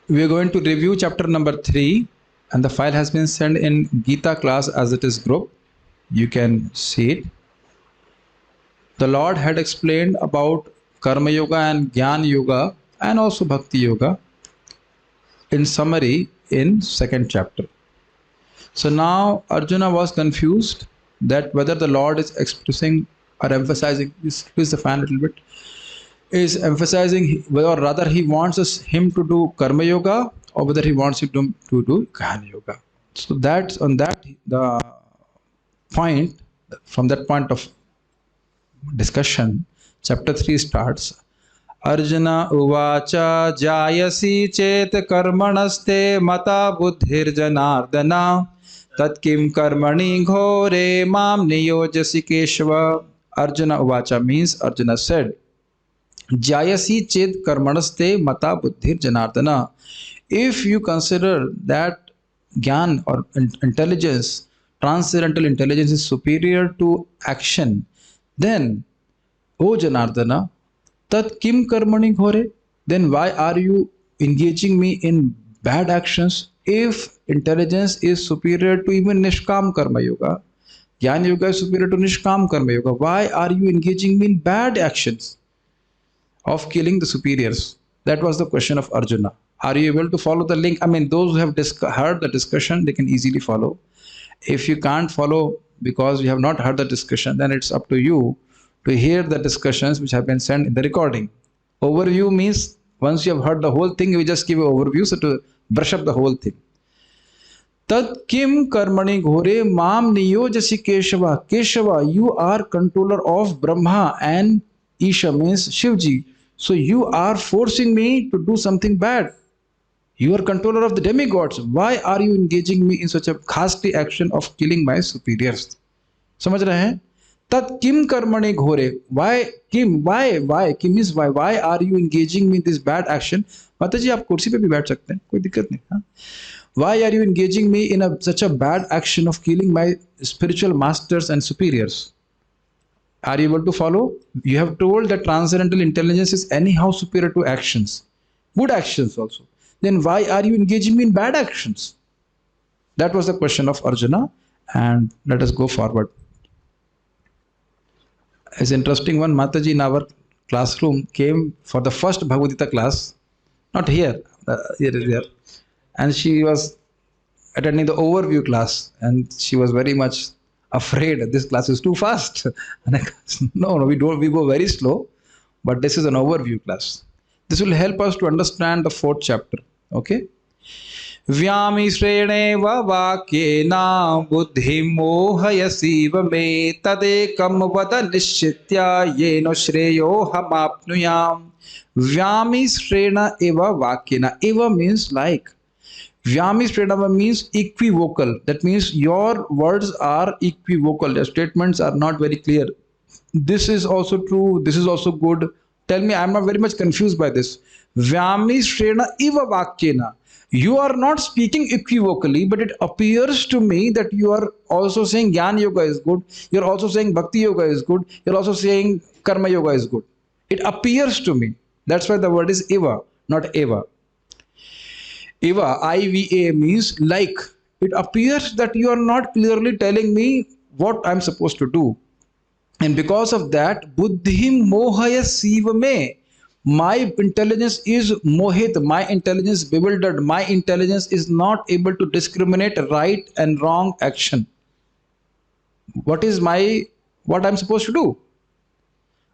We are going to review chapter number 3, and the file has been sent in Gita class as it is group. You can see it. The Lord had explained about Karma Yoga and Jnana Yoga and also Bhakti Yoga in summary in second chapter. So now Arjuna was confused that whether the Lord is expressing or emphasizing, squeeze the fan a little bit, is emphasizing, or rather he wants him to do Karma Yoga or whether he wants him to do Jnana Yoga. So that's on that the point, from that point of discussion, chapter 3 starts. Arjuna uvacha jayasi chet karmanaste mata buddhirjanardana tatkim karmani ghore mam niyojasi keshava. Arjuna uvacha means Arjuna said, jayasi chet karmanaste mata buddhirjanardana. If you consider that Gyan or intelligence, transcendental intelligence is superior to action, then, O Janardana, tat kim karmani ghore? Then why are you engaging me in bad actions? If intelligence is superior to even Nishkam Karma Yoga, Jnana Yoga is superior to Nishkam Karma Yoga, why are you engaging me in bad actions of killing the superiors? That was the question of Arjuna. Are you able to follow the link? I mean, those who have heard the discussion, they can easily follow. If you can't follow because you have not heard the discussion, then it's up to you to hear the discussions which have been sent in the recording. Overview means once you have heard the whole thing, you just give an overview, so to brush up the whole thing. Tat kim karmani ghore mam niyojasi Keshava. Keshava, you are controller of Brahma and Isha means Shivji. So you are forcing me to do something bad. You are controller of the demigods. Why are you engaging me in such a ghastly action of killing my superiors? समझ रहे हैं? Tat kim karmani ghore. Why kim? Why? Kim means why. Why are you engaging me in this bad action? माता जी आप कुर्सी पे भी बैठ सकते हैं, कोई दिक्कत नहीं. हाँ? Why are you engaging me in such a bad action of killing my spiritual masters and superiors? Are you able to follow? You have told that transcendental intelligence is anyhow superior to actions, good actions also. Then why are you engaging me in bad actions? That was the question of Arjuna, and let us go forward. It's interesting, one Mataji in our classroom came for the first Bhagavad Gita class, not here, here, and she was attending the overview class, and she was very much afraid this class is too fast. And I no, we go very slow, but this is an overview class. This will help us to understand the fourth chapter. Okay. Vyami sreneva vakyena buddhi mohayasiva me tadekam vada nishchitya yeno shreyo hamapnuyam. Vyami srena eva vakyena. Eva means like. Vyami sreneva means equivocal. That means your words are equivocal. Your statements are not very clear. This is also true. This is also good. Tell me, I am not very much confused by this. Vyami srena eva vakyena. You are not speaking equivocally, but it appears to me that you are also saying Jnana Yoga is good. You're also saying Bhakti Yoga is good. You're also saying Karma Yoga is good. It appears to me. That's why the word is eva, not eva. Eva, I-V-A means like. It appears that you are not clearly telling me what I'm supposed to do. And because of that, buddhim mohaya siva me. My intelligence is mohit, my intelligence bewildered, my intelligence is not able to discriminate right and wrong action. What I'm supposed to do?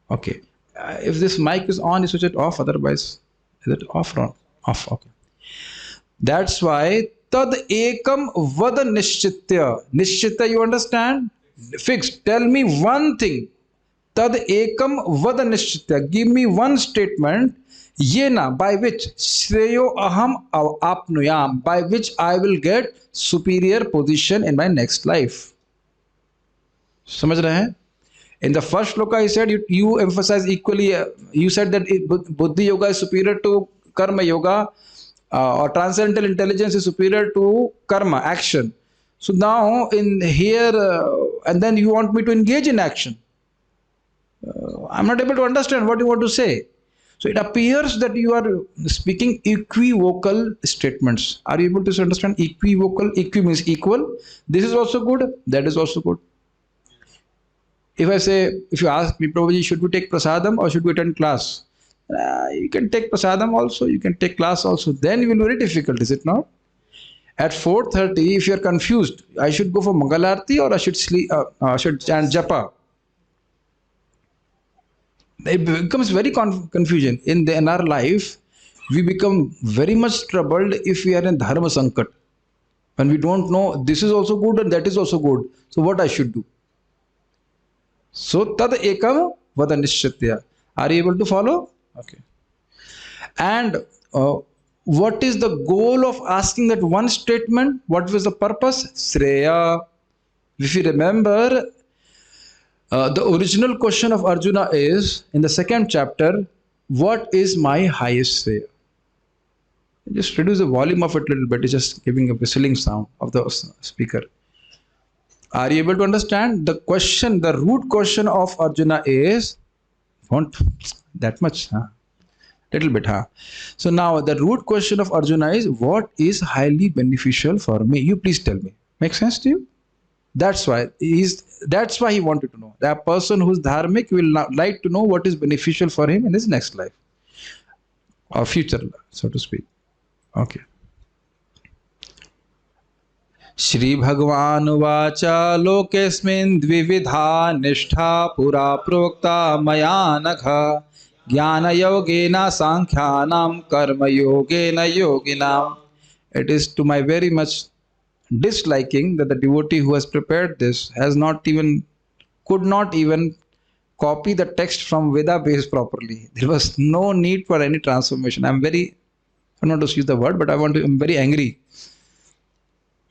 Okay. If this mic is on, you switch it off, otherwise, is it off or on? Off, okay. That's why tad ekam vada nishchitya. Nishchitya, you understand? Fixed. Tell me one thing. Tad ekam vada nishchitya. Give me one statement. Yena, by which shreyo aham apnuyam, by which I will get superior position in my next life. समझ रहे हैं? In the first shloka, he said you emphasize equally. You said that Buddhi Yoga is superior to Karma Yoga. Or transcendental intelligence is superior to karma, action. So now in here, and then you want me to engage in action. I'm not able to understand what you want to say. So it appears that you are speaking equivocal statements. Are you able to understand equivocal? Equi means equal. This is also good. That is also good. If I say, if you ask me, Prabhuji, should we take prasadam or should we attend class? You can take prasadam also. You can take class also. Then it will be very difficult, is it not? At 4:30, if you are confused, I should go for Mangalarti or I should sleep, should chant japa. It becomes very confusion in our life. We become very much troubled if we are in dharma sankat, when we don't know this is also good and that is also good. So what I should do? So tad ekam vada nishchatya. Are you able to follow? Okay. And what is the goal of asking that one statement? What was the purpose? Sreya. If you remember, the original question of Arjuna is in the second chapter, what is my highest Sreya? Just reduce the volume of it a little bit. It's just giving a whistling sound of the speaker. Are you able to understand? The question, the root question of Arjuna is, not that much, huh? Little bit, huh? So now the root question of Arjuna is, what is highly beneficial for me? You please tell me. Make sense to you? That's why he wanted to know. That person who's dharmic will like to know what is beneficial for him in his next life or future life, so to speak. Okay. Shri Bhagavan Vacha Lokesmin Dvividha Nishtha Pura Prokta Maya Nagha Jnana Yogena Sankhyanam Karma Yogena Yoginam. It is to my very much disliking that the devotee who has prepared this could not even copy the text from Veda base properly. There was no need for any transformation. I don't want to use the word, but I'm very angry.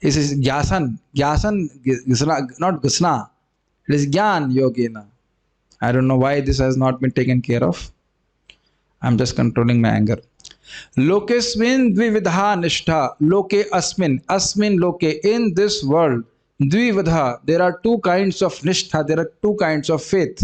This is Gyasan, not Gisna. It is Gyan Yogena. I don't know why this has not been taken care of. I'm just controlling my anger. Lokesmin dvividha nishtha. Loke asmin. Asmin loke. In this world. Dvividha. There are two kinds of nishtha. There are two kinds of faith.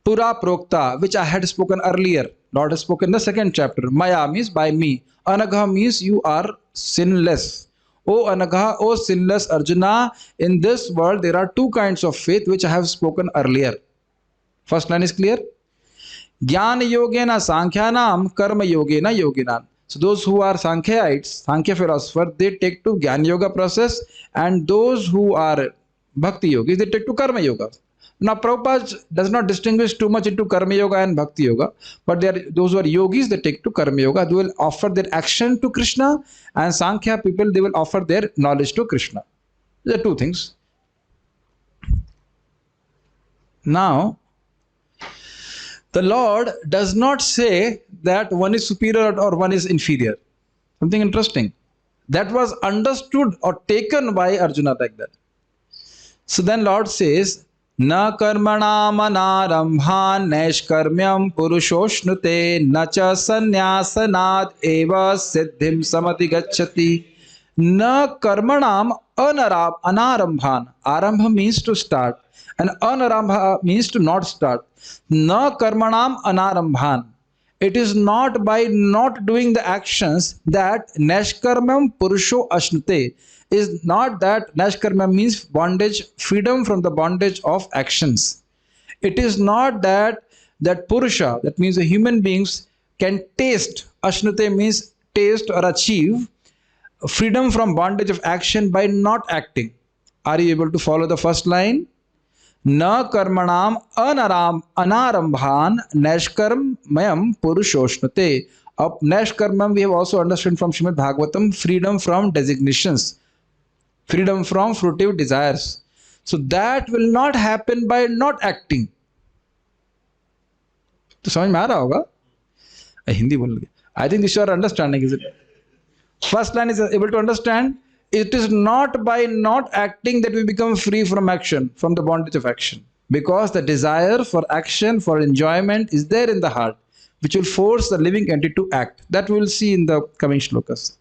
Pura prokta, which I had spoken earlier. Lord has spoken in the second chapter. Maya means by me. Anagha means you are sinless. O Anagha, O sinless Arjuna, in this world there are two kinds of faith which I have spoken earlier. First line is clear? Jnana Yogena Sankhyanam Karma Yogena Yoginan. So those who are Sankhyaites, Sankhya philosopher, they take to Jnana Yoga process, and those who are Bhakti Yogis, they take to Karma Yoga. Now Prabhupada does not distinguish too much into Karma Yoga and Bhakti Yoga, but those who are yogis, they take to Karma Yoga. They will offer their action to Krishna, and Sankhya people, they will offer their knowledge to Krishna. There are two things. Now, the Lord does not say that one is superior or one is inferior. Something interesting. That was understood or taken by Arjuna like that. So then Lord says, Na karmana manarambhan naishkarmyam purushoshnute na cha sanyasanad eva siddhim samadhi gacchati. Na karmanam anarambhan. Arambha means to start, and anarambha means to not start. Na karmanam anarambhan. It is not by not doing the actions that nashkarmam purusho ashnute. Is not that nashkarma means bondage, freedom from the bondage of actions. It is not that purusha, that means the human beings, can taste, ashnute means taste or achieve freedom from bondage of action by not acting. Are you able to follow the first line? Na karmanam anarambhan nashkarmayam purushoshnute. Of nashkarmam we have also understood from Srimad Bhagavatam, freedom from designations, freedom from fruitive desires. So that will not happen by not acting. तो समझ में आ रहा होगा? हिंदी बोल रही. I think this you are understanding, is it? First line is able to understand. It is not by not acting that we become free from action, from the bondage of action. Because the desire for action, for enjoyment is there in the heart, which will force the living entity to act. That we will see in the coming shlokas.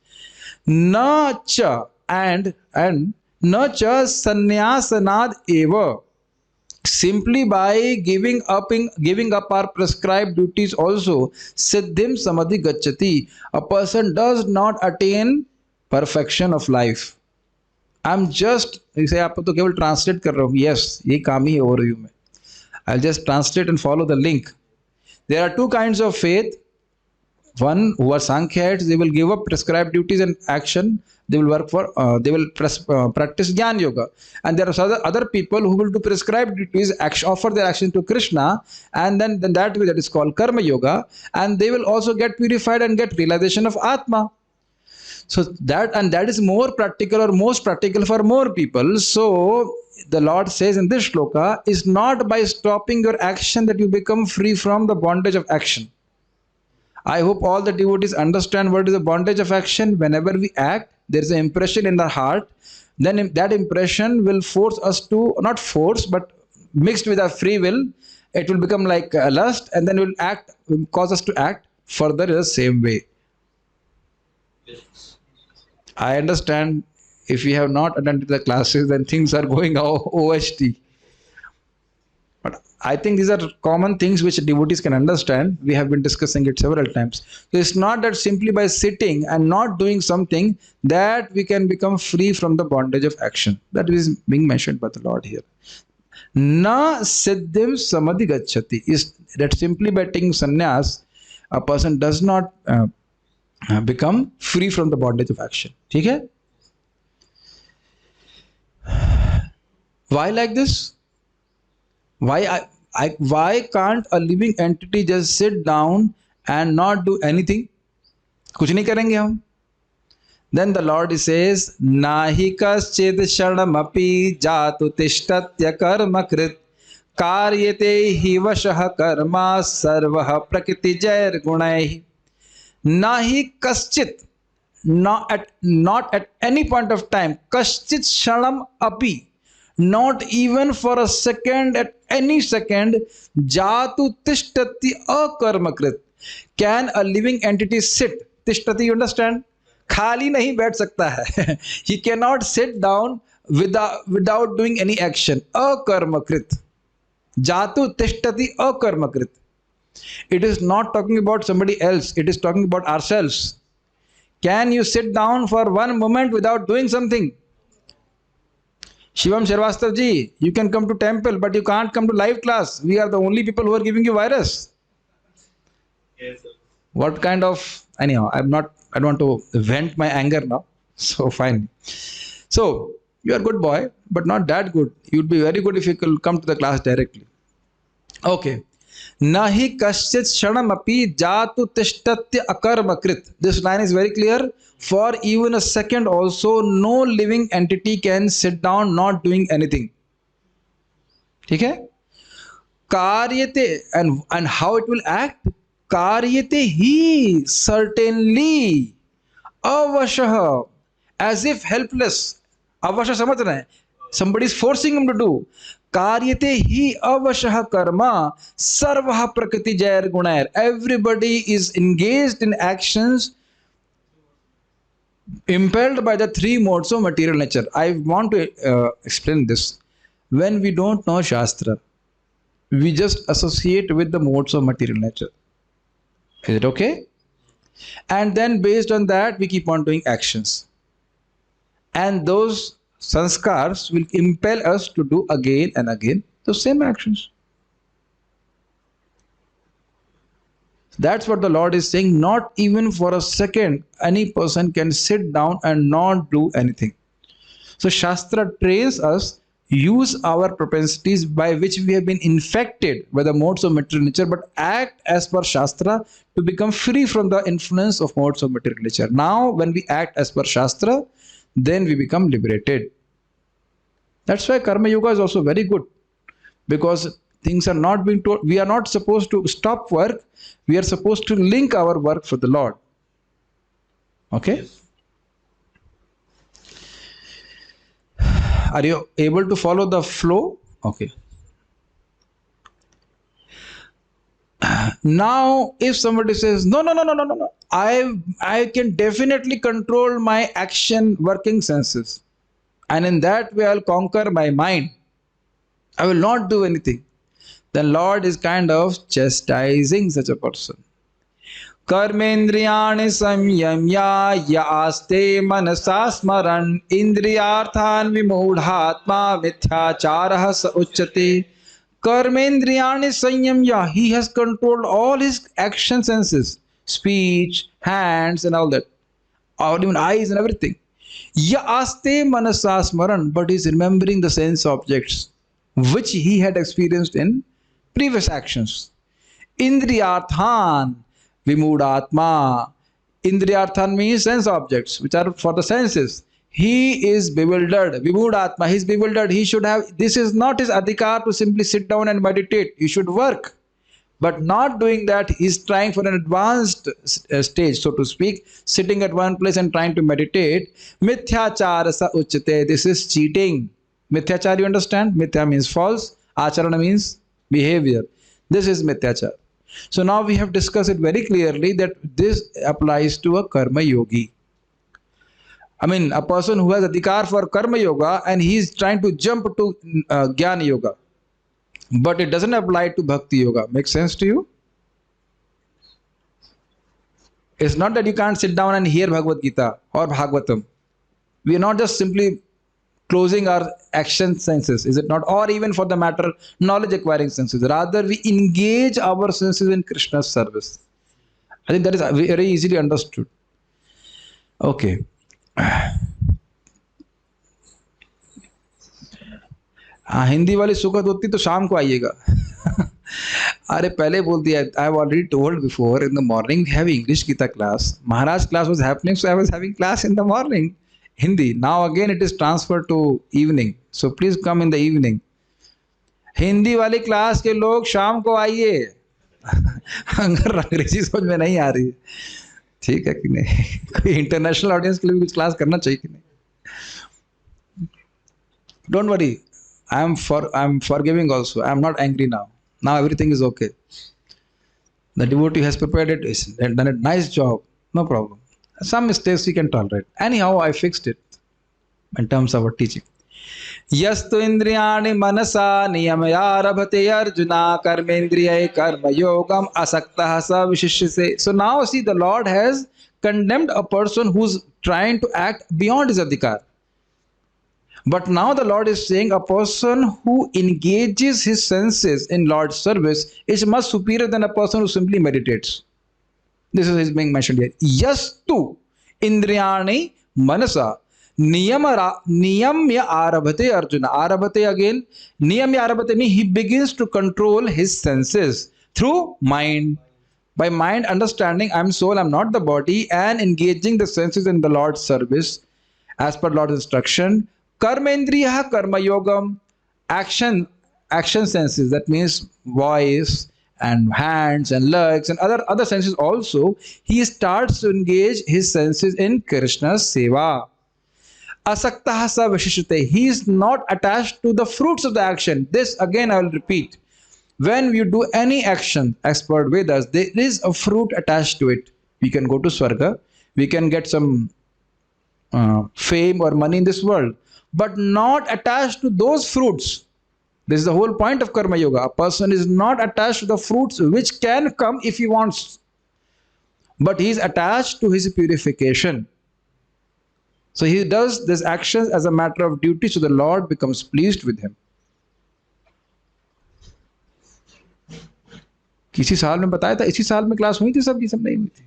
Na cha and na cha sanyasanad eva. Simply by giving up our prescribed duties also, siddhim samadhi gacchati. A person does not attain perfection of life. I'm just, इसे आप तो केवल translate कर रहा हूँ. Yes, ये काम ही हो रही हूँ मैं. I'll just translate and follow the link. There are two kinds of faith. One who are Sankhyaits, they will give up prescribed duties and action. They will work for, practice Jnana Yoga. And there are other people who will do prescribed duties, offer their action to Krishna, and then that way that is called Karma Yoga. And they will also get purified and get realization of Atma. So that is more practical or most practical for more people. So the Lord says in this shloka, is not by stopping your action that you become free from the bondage of action. I hope all the devotees understand what is the bondage of action. Whenever we act, there is an impression in our heart. Then that impression will force us to, not force, but mixed with our free will, it will become like a lust, and then will cause us to act further in the same way. I understand if you have not attended the classes, then things are going OST. But I think these are common things which devotees can understand. We have been discussing it several times. So it's not that simply by sitting and not doing something that we can become free from the bondage of action. That is being mentioned by the Lord here. Na siddhim samadhi gacchati is that simply by taking sannyas, a person does not become free from the bondage of action. Okay? Why like this? Why can't a living entity just sit down and not do anything? कुछ नहीं करेंगे हम. Then the Lord says, Nahi kaschid sharamapi jatu tishtatya karma krit karyate hi vashah karma sarvah prakriti jair gunai. Nahi kaschit, not at any point of time, kaschit sharam api, not even for a second, at any second, jatu tishtati akarmakrit. Can a living entity sit? Tishtati, you understand? खाली नहीं बैठ सकता है. He cannot sit down without doing any action. Akarmakrit. Jatu tishtati akarmakrit. It is not talking about somebody else. It is talking about ourselves. Can you sit down for one moment without doing something? Shivam Sharvastav ji, you can come to temple, but you can't come to live class. We are the only people who are giving you virus. Yes, sir. What kind of, anyhow, I don't want to vent my anger now. So fine. So you are a good boy, but not that good. You would be very good if you could come to the class directly. Okay. Nahi kaschit shanamapi jatu tishtatya akarmakrit. This line is very clear. For even a second also, no living entity can sit down not doing anything. Okay? Karyate, and how it will act? Karyate hi, certainly. Avashah, as if helpless. Avashah samajh rahe hain. Somebody is forcing him to do. Karyate hi avashah karma sarvah prakriti jair gunair. Everybody is engaged in actions impelled by the three modes of material nature. I want to explain this. When we don't know Shastra, we just associate with the modes of material nature. Is it okay? And then based on that, we keep on doing actions. And those sanskars will impel us to do again and again the same actions. That's what the Lord is saying. Not even for a second, any person can sit down and not do anything. So Shastra trains us, use our propensities by which we have been infected by the modes of material nature, but act as per Shastra to become free from the influence of modes of material nature. Now, when we act as per Shastra, then we become liberated. That's why Karma Yoga is also very good, because things are not being told. We are not supposed to stop work. We are supposed to link our work for the Lord. Okay? Yes. Are you able to follow the flow? Okay. Now, if somebody says, no, I can definitely control my action working senses, and in that way I'll conquer my mind. I will not do anything. Then Lord is kind of chastising such a person. Karmendriyani samyamya yaste manasa smaran indriyarthan vimudhatma mithyacharah sa uchyate. Karmendriyani samyamya, he has controlled all his action senses, speech, hands and all that, or even eyes and everything. Yaste manasa smaran, but he is remembering the sense objects which he had experienced in previous actions. Indriyarthan vimudatma. Indriyarthan means sense objects, which are for the senses. He is bewildered. Vimudatma, he is bewildered. He should have, this is not his adhikar to simply sit down and meditate. He should work. But not doing that, he is trying for an advanced stage, so to speak, sitting at one place and trying to meditate. Mithyachara sa uchyate. This is cheating. Mithyachar, you understand? Mithya means false. Acharana means behavior. This is mithyachar. So now we have discussed it very clearly that this applies to a karma yogi. I mean, a person who has adhikar for karma yoga and he is trying to jump to jnana yoga. But it doesn't apply to bhakti yoga. Makes sense to you? It's not that you can't sit down and hear Bhagavad Gita or Bhagavatam. We are not just simply closing our action senses, is it not? Or even for the matter, knowledge acquiring senses. Rather, we engage our senses in Krishna's service. I think that is very easily understood. Okay. हाँ, हिंदी वाली सुखद होती तो शाम को आइएगा. अरे पहले बोल दिया. I have already told before, in the morning we have English Gita class. Maharaj class was happening, so I was having class in the morning. Hindi. Now again it is transferred to evening. So please come in the evening. Hindi वाली class के लोग शाम को आइए. अगर अंग्रेजी समझ में नहीं आ रही है, ठीक है कि नहीं? कोई इंटरनेशनल ऑडियंस के लिए भी कुछ क्लास करना चाहिए कि नहीं? Don't worry. I'm forgiving also. I'm not angry now. Now everything is okay. The devotee has prepared it, has done a nice job. No problem. Some mistakes we can tolerate. Anyhow, I fixed it in terms of our teaching. Yastu indriyani manasa niyamayarabhate arjuna karmendriyai karma yogam asaktah sa vishishyase. So now see, the Lord has condemned a person who's trying to act beyond his adhikar. But now the Lord is saying a person who engages his senses in Lord's service is much superior than a person who simply meditates. This is being mentioned here. Yastu indriyani manasa niyamya arabhate arjuna. Arabhate again. Niyamya arabhate means he begins to control his senses through mind. By mind understanding, I am soul, I am not the body, and engaging the senses in the Lord's service as per Lord's instruction. Karmendriya karma yogam, action senses, that means voice and hands and legs and other senses also. He starts to engage his senses in Krishna's seva. Asaktah sa vishishyate. He is not attached to the fruits of the action. This again I will repeat. When you do any action as per Vedas, there is a fruit attached to it. We can go to Swarga, we can get some fame or money in this world, but not attached to those fruits. This is the whole point of Karma Yoga. A person is not attached to the fruits which can come if he wants, but he is attached to his purification. So he does these actions as a matter of duty, so the Lord becomes pleased with him. किसी साल में बताया था, इसी साल में class हुई थी, सबकी सब नहीं हुई थी.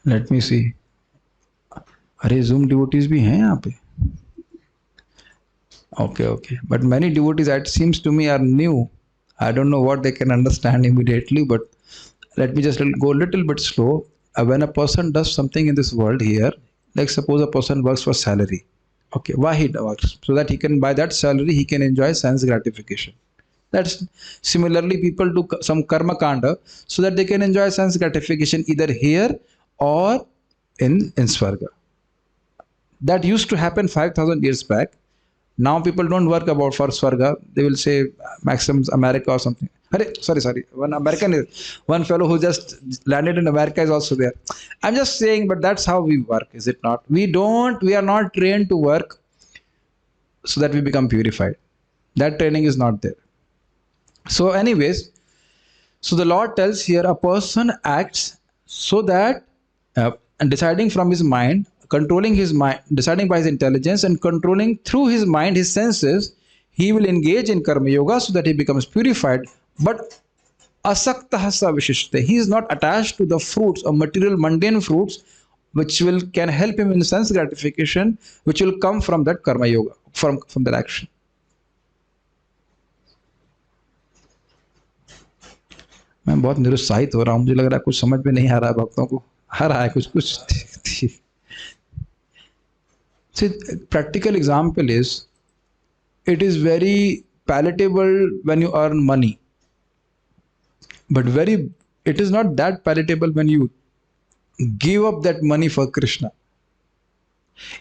Let me see. अरे Zoom devotees भी हैं यहाँ पे. Okay. But many devotees, it seems to me, are new. I don't know what they can understand immediately, but let me just go a little bit slow. When a person does something in this world here, like suppose a person works for salary. Okay, why he works? So that he can, by that salary, he can enjoy sense gratification. That's similarly people do some karma kanda so that they can enjoy sense gratification either here or in Swarga. That used to happen 5,000 years back. Now people don't work about for Swarga. They will say maximum America or something. Sorry. One fellow who just landed in America is also there. I'm just saying, but that's how we work, is it not? We are not trained to work so that we become purified. That training is not there. So anyways, so the Lord tells here a person acts so that and deciding from his mind, controlling his mind, deciding by his intelligence and controlling through his mind, his senses, he will engage in karma yoga so that he becomes purified. But asaktah sa vishishte, he is not attached to the fruits or material mundane fruits which can help him in sense gratification, which will come from that karma yoga, from that action. मैं बहुत निरुत्साहित हो रहा हूँ, मुझे लग रहा है कुछ समझ में नहीं आ रहा है भक्तों को, आ रहा है कुछ. See, practical example is, it is very palatable when you earn money, but it is not that palatable when you give up that money for Krishna.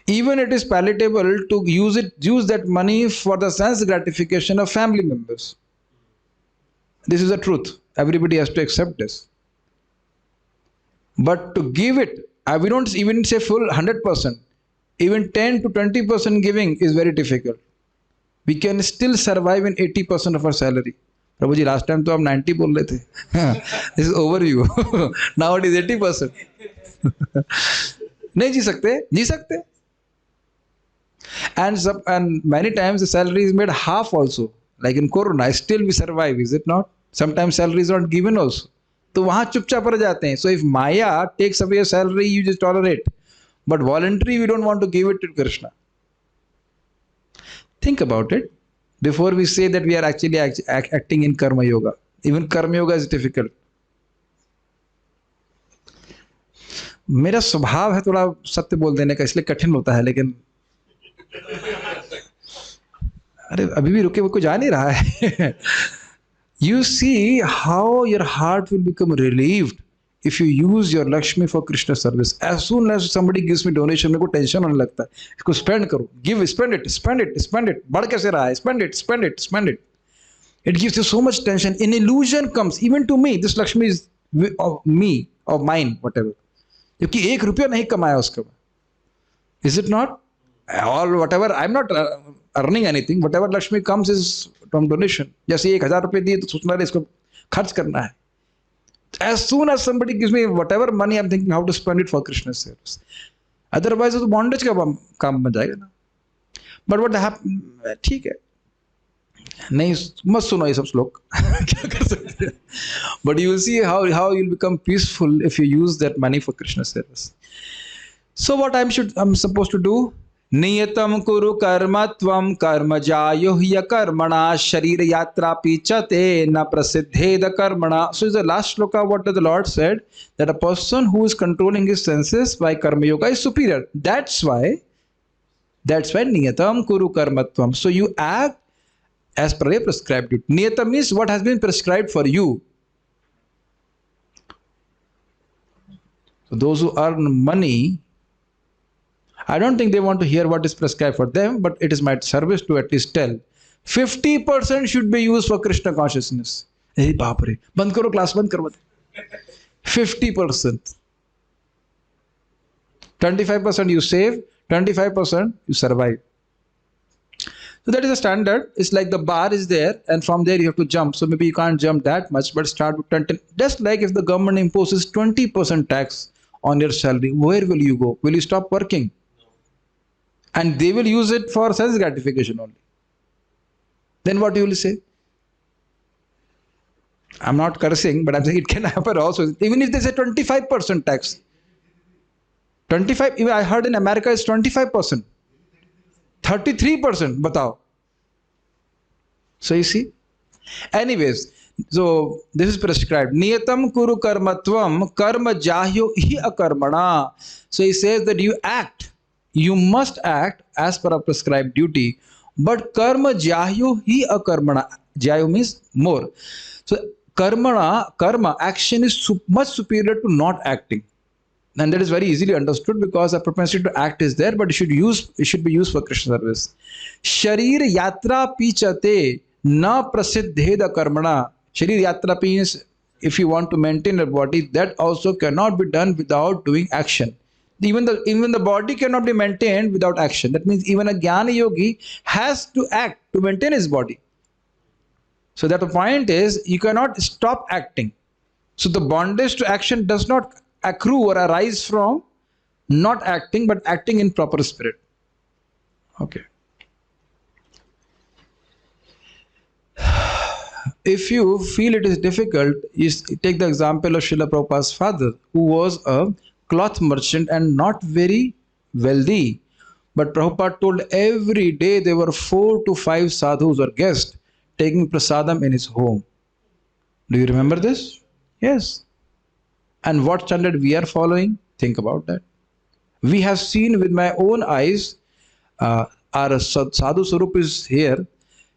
Even it is palatable to use that money for the sense gratification of family members. This is the truth. Everybody has to accept this. But to give it, we don't even say full 100%. Even 10 to 20% giving is very difficult. We can still survive in 80% of our salary. Prabhuji, last time to हम 90 बोल रहे थे. This is overview. Now it is 80%. नहीं जी सकते. And many times the salary is made half also. Like in Corona, still we survive, is it not? Sometimes salary is not given also. तो वहाँ चुपचाप रह जाते हैं. So if Maya takes away your salary, you just tolerate. But voluntary, we don't want to give it to Krishna. Think about it before we say that we are actually acting in karma yoga. Even karma yoga is difficult. मेरा स्वभाव है थोड़ा सत्य बोल देने का, इसलिए कठिन होता है, लेकिन अरे अभी भी रुके, वो को जा नहीं रहा है. You see how your heart will become relieved if you use your Lakshmi for Krishna service. As soon as somebody gives me donation, मेरे को टेंशन होने लगता है. इसको spend करो, spend it. बढ़ कैसे रहा है? Spend it. It gives you so much tension. An illusion comes, even to me. This Lakshmi is of me, of mine, whatever. जबकि ₹1 नहीं कमाया उसका. Is it not? Or whatever, I'm not earning anything. Whatever Lakshmi comes is from donation. जैसे ₹1000 दिए तो सोचना है इसको खर्च करना है. As soon as somebody gives me whatever money, I'm thinking how to spend it for Krishna's service. Otherwise, तो bondage का काम बन जाएगा ना. But what happen? ठीक है. नहीं मत सुनो ये सब श्लोक. क्या कर सकते हैं? But you will see how you'll become peaceful if you use that money for Krishna's service. So what I'm supposed to do? नियतम कुरु कर्म त्वम कर्म जायो ह्य कर्मणा शरीर यात्रा पीचते न प्रसिद्धेद कर्मणा. So is the last shloka what the Lord said, that a person who is controlling his senses by karma yoga is superior. That's why niyatam kuru karmatvam. So you act as per a prescribed duty. Niyatam means what has been prescribed for you. So those who earn money, I don't think they want to hear what is prescribed for them, but it is my service to at least tell 50% should be used for Krishna consciousness. Hey, baap re, band karo, class band karo. 50%. 25% you save, 25% you survive. So that is a standard. It's like the bar is there, and from there you have to jump. So maybe you can't jump that much, but start with 20. Just like if the government imposes 20% tax on your salary, where will you go? Will you stop working? And they will use it for sense gratification only. Then what you will say? I'm not cursing, but I'm saying it can happen also. Even if they say 25% tax. 25, even I heard in America is 25%. 33%, batao. So you see? Anyways, so this is prescribed. Niyatam kuru karmatvam karma jahyo hi akarmana. So he says that you act. You must act as per a prescribed duty. But karma jahyo hi akarmana. Jahyo means more. So karma, action is much superior to not acting. And that is very easily understood because a propensity to act is there, but it should be used for Krishna service. Sharir yatra pichate na prasiddheda karmana. Sharir yatra means if you want to maintain your body, that also cannot be done without doing action. Even the body cannot be maintained without action. That means even a Jnana yogi has to act to maintain his body. So that the point is, you cannot stop acting. So the bondage to action does not accrue or arise from not acting, but acting in proper spirit. Okay. If you feel it is difficult, you take the example of Srila Prabhupada's father, who was a cloth merchant and not very wealthy. But Prabhupada told every day there were 4 to 5 sadhus or guests taking prasadam in his home. Do you remember this? Yes. And what standard we are following? Think about that. We have seen with my own eyes, our Sadhu Sarup is here.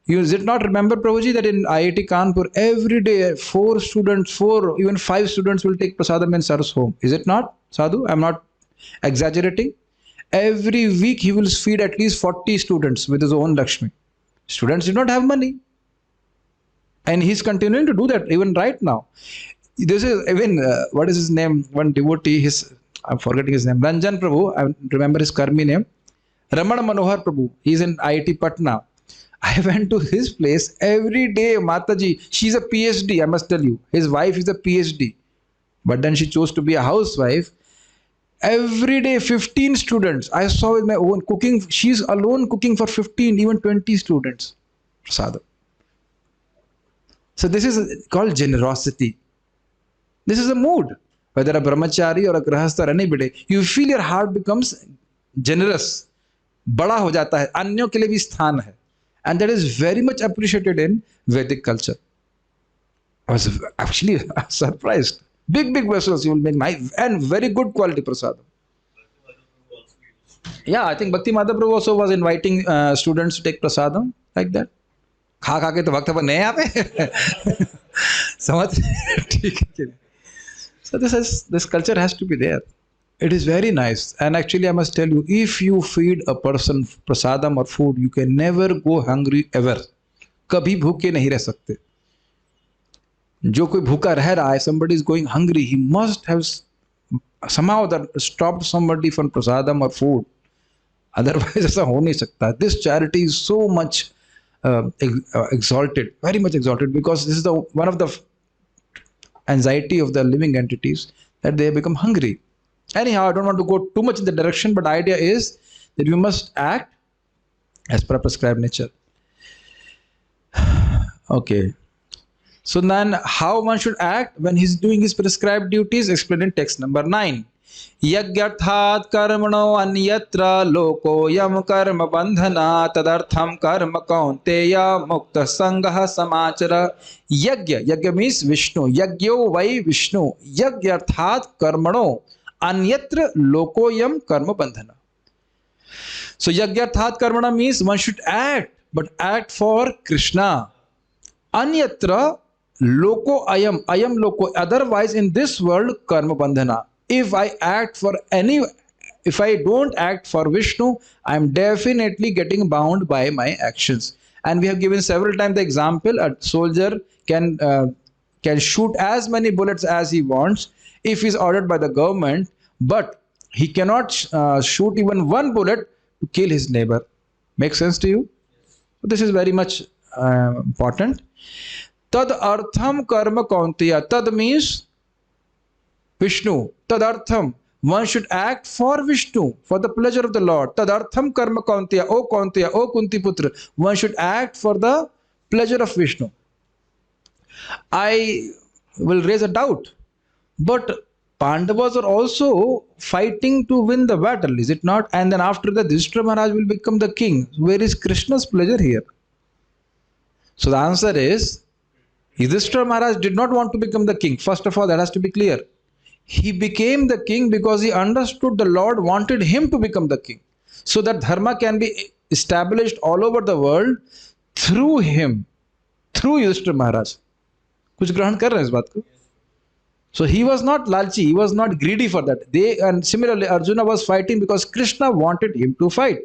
You did not remember, Prabhuji, that in IIT Kanpur, every day 4 students, 4, even 5 students will take prasadam in Sar's home. Is it not, Sadhu? I'm not exaggerating. Every week he will feed at least 40 students with his own Lakshmi. Students did not have money. And he's continuing to do that even right now. This is even, what is his name? One devotee, I'm forgetting his name, Ranjan Prabhu, I remember his Karmi name. Ramana Manohar Prabhu, he's in IIT Patna. I went to his place every day. Mataji, she's a PhD, I must tell you. His wife is a PhD. But then she chose to be a housewife. Every day, 15 students. I saw with my own cooking. She's alone cooking for 15, even 20 students. Sadhu. So this is called generosity. This is a mood. Whether a brahmachari or a grahastha or anybody, you feel your heart becomes generous. बड़ा हो जाता है, अन्यों के लिए भी स्थान है. And that is very much appreciated in Vedic culture. I was actually surprised. Big vessels you will make, nice and very good quality prasadam. Yeah, I think Bhakti Madhav Prabhu also was inviting students to take prasadam like that. खा खा के तो वक्त पर नहीं आते. समझ ठीक है. So this culture has to be there. It is very nice. And actually I must tell you, if you feed a person prasadam or food, you can never go hungry ever. कभी भूखे नहीं रह सकते. जो कोई भूखा रह रहा है, somebody is going hungry, he must have somehow that stopped somebody from prasadam or food. Otherwise ऐसा हो नहीं सकता. This charity is so much exalted, very much exalted, because this is one of the anxiety of the living entities, that they become hungry. Anyhow, I don't want to go too much in the direction, but the idea is that you must act as per prescribed nature. Okay. So then how one should act when he's doing his prescribed duties? Explained in text number 9. Yagyarthat karmano anyatra loko yam karma bandhana tadartham karma kaunteya mukta sangha samachara. Yagya means Vishnu. Yagyo vai Vishnu. Yagyarthat karmano anyatra lokoyam karma bandhana. So yagyarthat karmana means one should act, but act for Krishna. Anyatra loko ayam loko. Otherwise in this world karma bandhana. If I don't act for Vishnu, I am definitely getting bound by my actions. And we have given several times the example: a soldier can shoot as many bullets as he wants if he is ordered by the government, but he cannot shoot even one bullet to kill his neighbor. Make sense to you? So this is very much important. Tad artham karma kaunteya. Tad means Vishnu. Tadartham. One should act for Vishnu, for the pleasure of the Lord. Tadartham karma kaunteya. O Kunti Putra. One should act for the pleasure of Vishnu. I will raise a doubt. But Pandavas are also fighting to win the battle, is it not? And then after that, Yudhishthira Maharaj will become the king. Where is Krishna's pleasure here? So the answer is, Yudhishthira Maharaj did not want to become the king. First of all, that has to be clear. He became the king because he understood the Lord wanted him to become the king, so that dharma can be established all over the world through him, through Yudhishthira Maharaj. कुछ ग्रहण कर रहे हैं इस बात को? So he was not lalchi, he was not greedy for that. And similarly, Arjuna was fighting because Krishna wanted him to fight.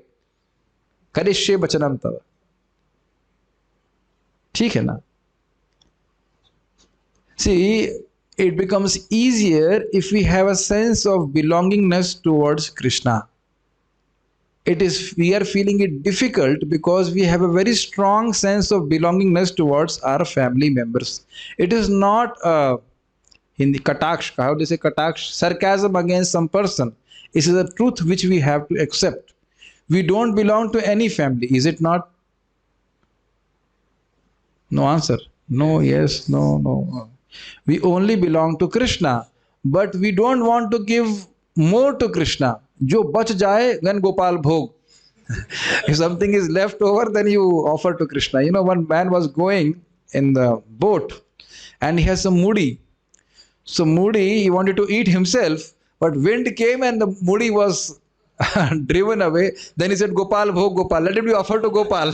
Karishye bachanam tava. ठीक है ना? See, It becomes easier if we have a sense of belongingness towards Krishna. We are feeling it difficult because we have a very strong sense of belongingness towards our family members. It is not Hindi kataksh, how do you say kataksh? Sarcasm against some person. It is a truth which we have to accept. We don't belong to any family, is it not? No answer. No, yes, no, no. We only belong to Krishna, but we don't want to give more to Krishna. Jo bach jaye, then Gopal Bhog. If something is left over, then you offer to Krishna. You know, one man was going in the boat and he has some moody. So moody, he wanted to eat himself, but wind came and the moody was driven away. Then he said, Gopal Bhog Gopal, let it be offered to Gopal.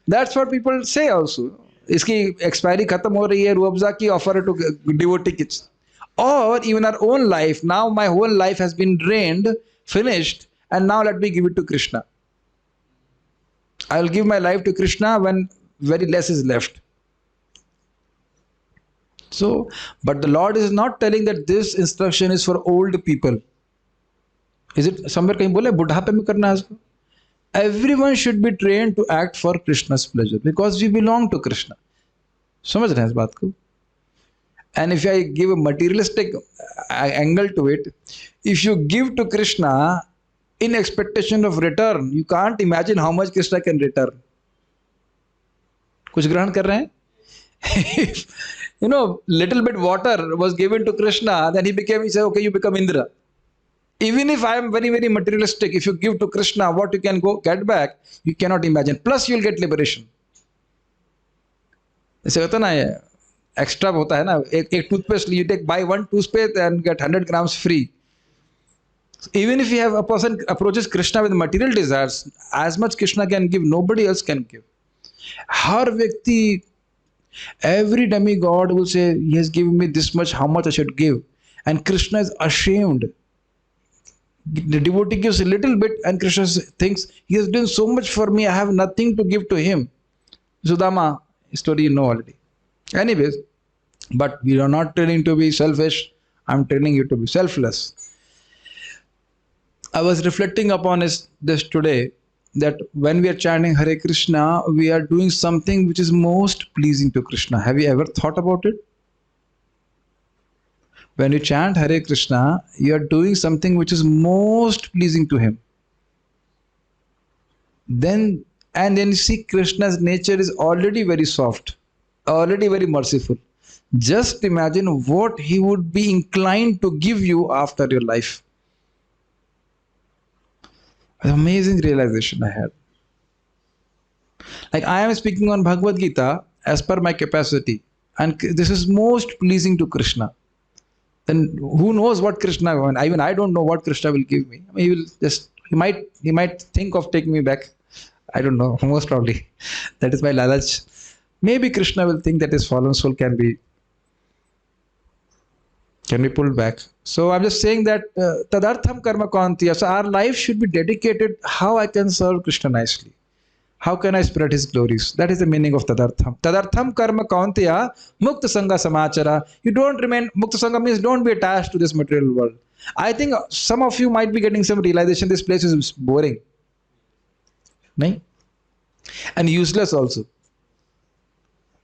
That's what people say also. इसकी expiry खत्म हो रही है रूह अफ़ज़ा की, offer to devotee kids. Or even our own life. Now my whole life has been drained, finished, and now let me give it to Krishna. I will give my life to Krishna when very less is left. So, but the Lord is not telling that this instruction is for old people. Is it somewhere कहीं बोले बुढ़ापे में करना है इसको? Everyone should be trained to act for Krishna's pleasure because we belong to Krishna. समझ रहे हैं इस बात को? And if I give a materialistic angle to it, if you give to Krishna in expectation of return, you can't imagine how much Krishna can return. कुछ ग्रहण कर रहे हैं? If, little bit water was given to Krishna, then he said, okay, you become Indra. Even if I am very, very materialistic, if you give to Krishna what you can go get back, you cannot imagine. Plus, you will get liberation. ऐसे होता ना, extra होता है ना, एक toothpaste you take buy one toothpaste and get 100 grams free. Even if you have a person approaches Krishna with material desires, as much Krishna can give, nobody else can give. हर व्यक्ति, every demigod will say, he has given me this much, how much I should give? And Krishna is ashamed. The devotee gives a little bit and Krishna thinks, he has done so much for me, I have nothing to give to him. Sudama story you know already. Anyways, but we are not training to be selfish. I'm training you to be selfless. I was reflecting upon this today, that when we are chanting Hare Krishna, we are doing something which is most pleasing to Krishna. Have you ever thought about it? When you chant Hare Krishna, you are doing something which is most pleasing to him. Then you see Krishna's nature is already very soft, already very merciful. Just imagine what he would be inclined to give you after your life. An amazing realization I had. Like I am speaking on Bhagavad Gita as per my capacity, and this is most pleasing to Krishna. Then who knows what Krishna, even I don't know what Krishna will give me. I mean, he might think of taking me back. I don't know, most probably. That is my lalach. Maybe Krishna will think that his fallen soul can be pulled back. So I'm just saying that tadartham karma kauntiya. So our life should be dedicated how I can serve Krishna nicely. How can I spread his glories? That is the meaning of tadartham. Tadartham karma kauntiya mukta sangha samachara. You don't remain, mukta sangha means don't be attached to this material world. I think some of you might be getting some realization this place is boring. नहीं? And useless also.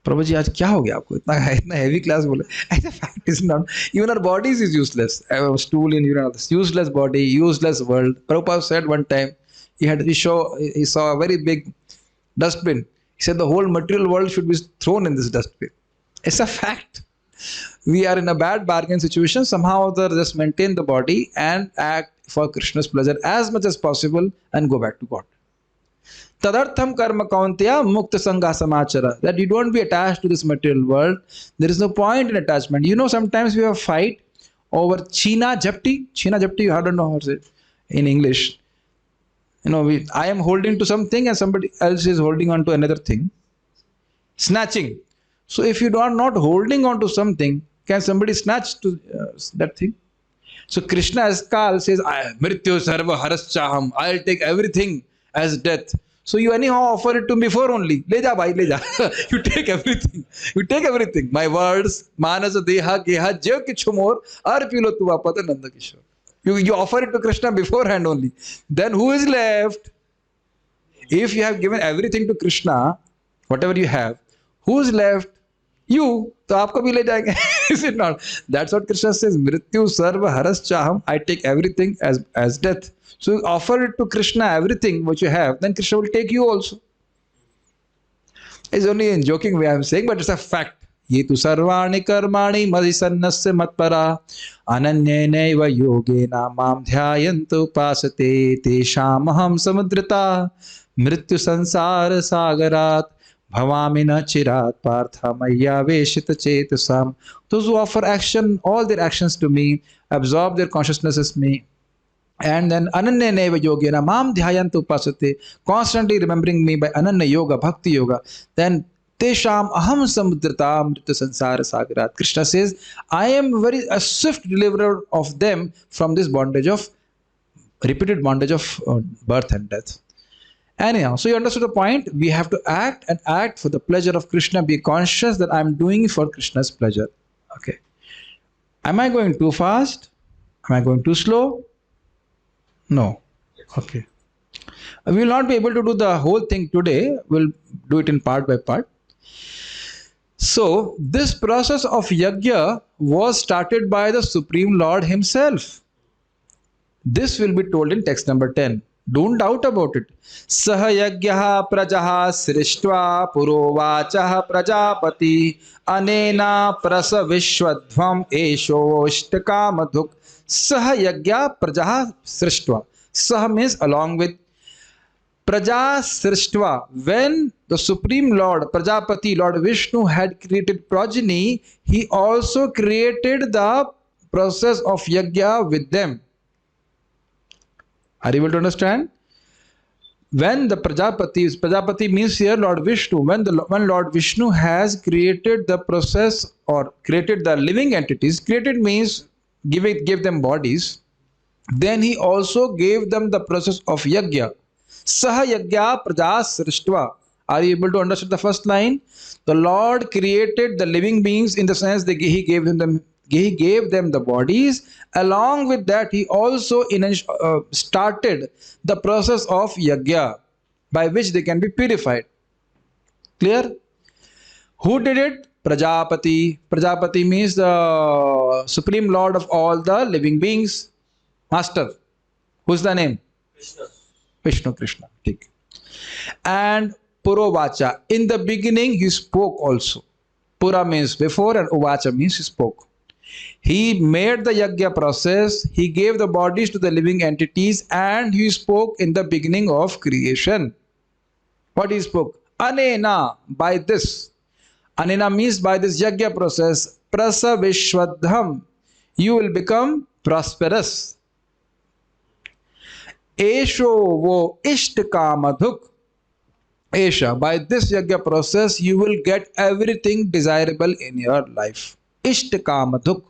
प्रभु जी आज क्या हो गया आपको इतना heavy class बोले? ऐसा fact is not. Even our bodies is useless. A stool in urine, useless body, useless world. Prabhupada said one time he saw a very big dustbin. He said the whole material world should be thrown in this dustbin. It's a fact. We are in a bad bargain situation. Somehow or other, just maintain the body and act for Krishna's pleasure as much as possible and go back to God. Tadartham karma kauntiya mukta sangha samachara. That you don't be attached to this material world. There is no point in attachment. Sometimes we have a fight over china japti. China japti, I don't know how to say it in English. I am holding to something and somebody else is holding on to another thing. Snatching. So if you are not holding on to something, can somebody snatch to that thing? So Krishna as Kal says, Mrityu sarva haraschaham. I'll take everything as death. So you anyhow offer it to me before only. Le ja bhai, le ja. You take everything. You take everything. My words, manas deha geha jev kichu more, arpilo tu apata Nanda Kishore. You offer it to Krishna beforehand only. Then who is left? If you have given everything to Krishna, whatever you have, who is left? You. तो आपको भी ले जाएंगे. Is it not? That's what Krishna says. Mrityu sarva haras chaham. I take everything as death. So you offer it to Krishna, everything what you have, then Krishna will take you also. It's only in joking way I'm saying, but it's a fact. Ye tu sarvani karmani madhisannasya matpara ananyena yogena mam dhyayantu pasate teshamaham samudrita mrityu sansara sagarat bhavami na chirat partha maya veshita chetasam. Those who offer action, all their actions to me, absorb their consciousness as me, and then ananya neva yogena mam dhyayantu upasate, constantly remembering me by ananya yoga, bhakti yoga, then tesham aham samudrita amrita sansara sagarat. Krishna says, I am a swift deliverer of them from this bondage of, repeated bondage of birth and death. Anyhow, so you understood the point. We have to act and act for the pleasure of Krishna. Be conscious that I am doing for Krishna's pleasure. Okay. Am I going too fast? Am I going too slow? No. Okay. We will not be able to do the whole thing today. We'll do it in part by part. So, this process of yajna was started by the Supreme Lord Himself. This will be told in text number 10. Don't doubt about it. Saha yajnaha prajaha srishtva purovachaha prajapati anena prasa vishwadhvam eshoshtakamaddhuk. Saha yajna prajaha srishtva. Saha means along with. Praja srishtva. When the Supreme Lord, Prajapati, Lord Vishnu had created progeny, he also created the process of yajna with them. Are you able to understand? When the Prajapati means here Lord Vishnu, when Lord Vishnu has created the process or created the living entities, created means give them bodies, then he also gave them the process of yajna. Saha yajna praja srishtva. Are you able to understand the first line? The Lord created the living beings in the sense that He gave them the bodies. Along with that, He also started the process of yajna by which they can be purified. Clear? Who did it? Prajapati. Prajapati means the Supreme Lord of all the living beings. Master. Who's the name? Krishna. Vishnu Krishna. Take. And Purovacha. In the beginning, he spoke also. Pura means before and Uvacha means he spoke. He made the yajna process. He gave the bodies to the living entities and he spoke in the beginning of creation. What he spoke? Anena, by this. Anena means by this yajna process. Prasa Vishwadham. You will become prosperous. Esho vo ishtakamadhuk. Esha, by this yajna process, you will get everything desirable in your life. Ishtakamadhuk.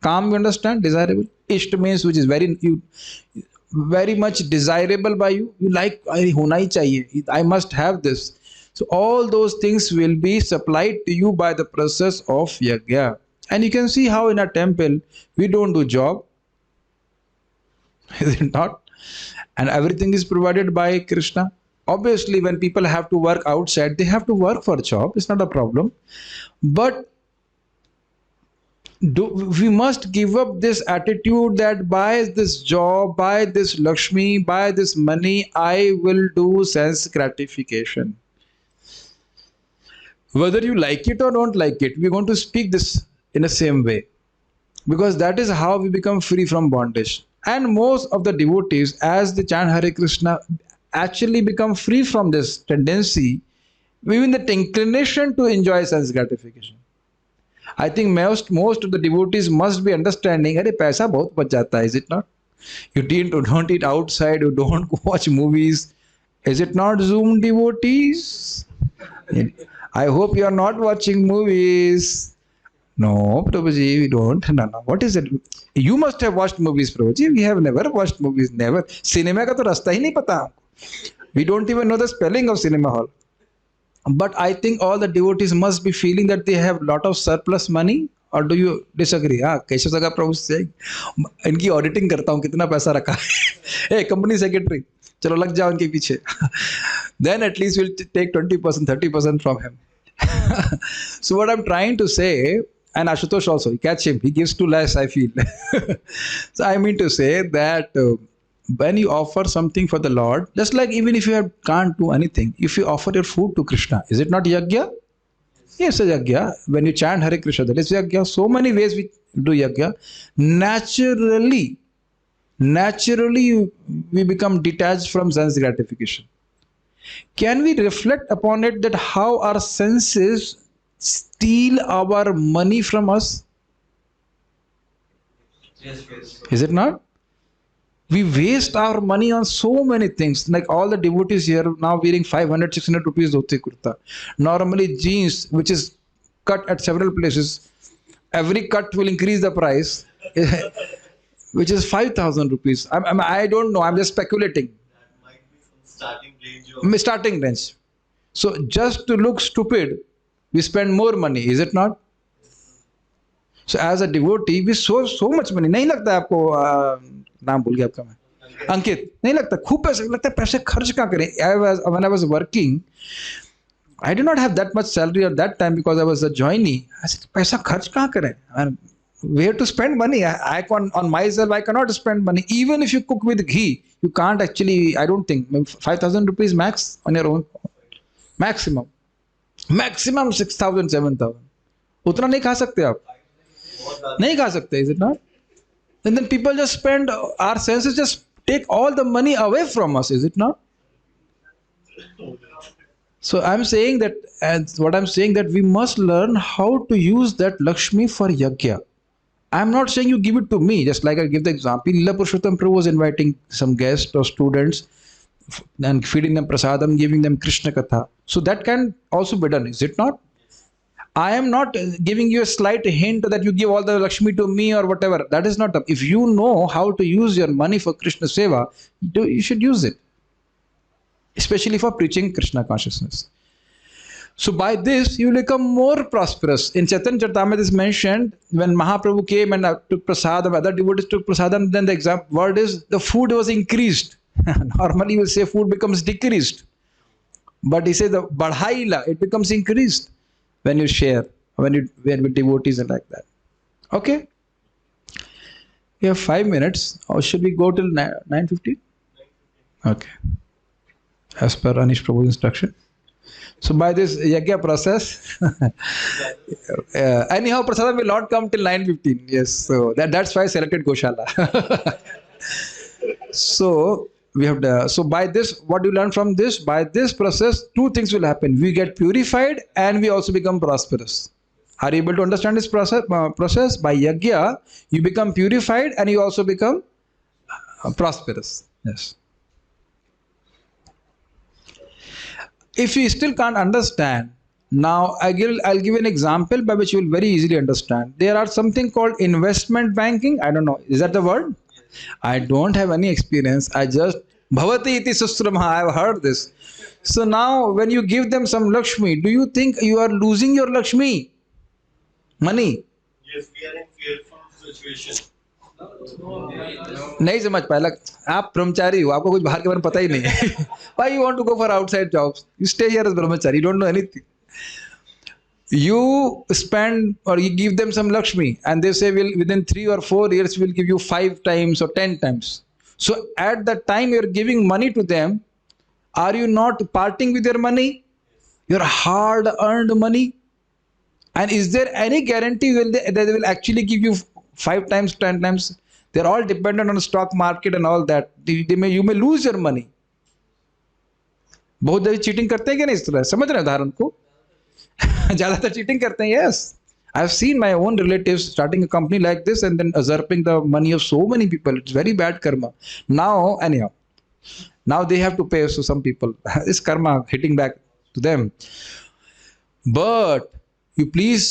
Kam, you understand? Desirable. Isht means which is very much desirable by you. You like, hona hi chahiye. I must have this. So all those things will be supplied to you by the process of yajna. And you can see how in a temple, we don't do job. Is it not? And everything is provided by Krishna. Obviously, when people have to work outside, they have to work for a job. It's not a problem. But we must give up this attitude that by this job, by this Lakshmi, by this money, I will do sense gratification. Whether you like it or don't like it, we're going to speak this in the same way. Because that is how we become free from bondage. And most of the devotees, as they chant Hare Krishna, actually become free from this tendency, even the inclination to enjoy sense gratification. I think most of the devotees must be understanding, "Arey, paisa bahut bach jata hai," is it not? You don't eat outside, you don't watch movies. Is it not, Zoom devotees? I hope you are not watching movies. No, Prabhuji, we don't. No. What is it? You must have watched movies, Prabhuji. We have never watched movies. Never. Cinema ka to rasta hi nahi pata. We don't even know the spelling of cinema hall. But I think all the devotees must be feeling that they have lot of surplus money. Or do you disagree? हाँ, केशव सगा प्रभु से इनकी auditing करता हूँ कितना पैसा रखा है. कंपनी सेक्रेटरी, चलो लग जाओ इनके पीछे. Then at least we'll take 20%, 30% from him. So what I'm trying to say, and Ashutosh also, you catch him, he gives too less, I feel. So I mean to say that when you offer something for the Lord, just like even if you can't do anything, if you offer your food to Krishna, is it not yajna? Yes, a yajna. When you chant Hare Krishna, that is yajna. So many ways we do yajna. Naturally, we become detached from sense gratification. Can we reflect upon it that how our senses steal our money from us? Yes. Is it not? We waste our money on so many things. Like all the devotees here now wearing 500, 600 rupees dhoti kurta. Normally jeans, which is cut at several places, every cut will increase the price, which is 5,000 rupees. I don't know. I'm just speculating. That might be some Starting range. So just to look stupid, we spend more money. Is it not? So as a devotee, we so much money. नहीं लगता है आपको नाम भूल गया आपका मैं अंकित नहीं लगता खूब पैसे लगता है पैसे खर्च कहाँ करें when I was working I did not have that much salary at that time because I was a joinee. I said पैसा खर्च कहाँ करें and where to spend money I can on myself I cannot spend money even if you cook with ghee you can't actually I don't think 5,000 rupees max on your own maximum 6,000 7,000 उतना नहीं खा सकते आप नहीं खा सकते is it not? And then people just spend, our senses just take all the money away from us, is it not? So I'm saying that, and what I'm saying that we must learn how to use that Lakshmi for yajna. I'm not saying you give it to me, just like I give the example. Lila Purushottam Prabhu was inviting some guests or students and feeding them prasadam, giving them Krishna Katha. So that can also be done, is it not? I am not giving you a slight hint that you give all the Lakshmi to me or whatever. That is not. If you know how to use your money for Krishna Seva, you should use it. Especially for preaching Krishna consciousness. So by this, you will become more prosperous. In Chaitanya Charitamrita is mentioned, when Mahaprabhu came and took prasadam, other devotees took prasadam, then the exact word is, the food was increased. Normally you will say food becomes decreased. But he says the badhaila, it becomes increased. When you share, when with devotees and like that. Okay? We have 5 minutes. Or should we go till 9:50? Okay. As per Anish Prabhu's instruction. So by this yajna process, anyhow, prasadam will not come till 9:15. Yes, so that's why I selected Goshala. So we have so by this, what do you learn from this? By this process, 2 things will happen. We get purified and we also become prosperous. Are you able to understand this process? By yajna, you become purified and you also become prosperous. Yes. If you still can't understand, now I'll give an example by which you will very easily understand. There are something called investment banking. I don't know. Is that the word? I don't have any experience. I just Bhavati iti susrama. I have heard this. So now when you give them some Lakshmi, do you think you are losing your Lakshmi? Money? Yes, we are in fearful situation. नहीं समझ पाया आप ब्रह्मचारी हो आपको कुछ बाहर के बारे में पता ही नहीं है why you want to go for outside jobs you stay here as brahmachari you don't know anything you spend or you give them some Lakshmi and they say within 3 or 4 years we'll give you 5 times or 10 times so at that time you're giving money to them are you not parting with your money your hard earned money and is there any guarantee that they will actually give you 5 times 10 times they're all dependent on the stock market and all that you may lose your money बहुत ज्यादा cheating करते हैं क्या नहीं इस तरह समझ रहे हैं उदाहरण को ज्यादातर चीटिंग करते हैं yes I've seen my own relatives starting a company like this and then usurping the money of so many people it's very bad karma now anyhow now they have to pay so some people this karma hitting back to them but you please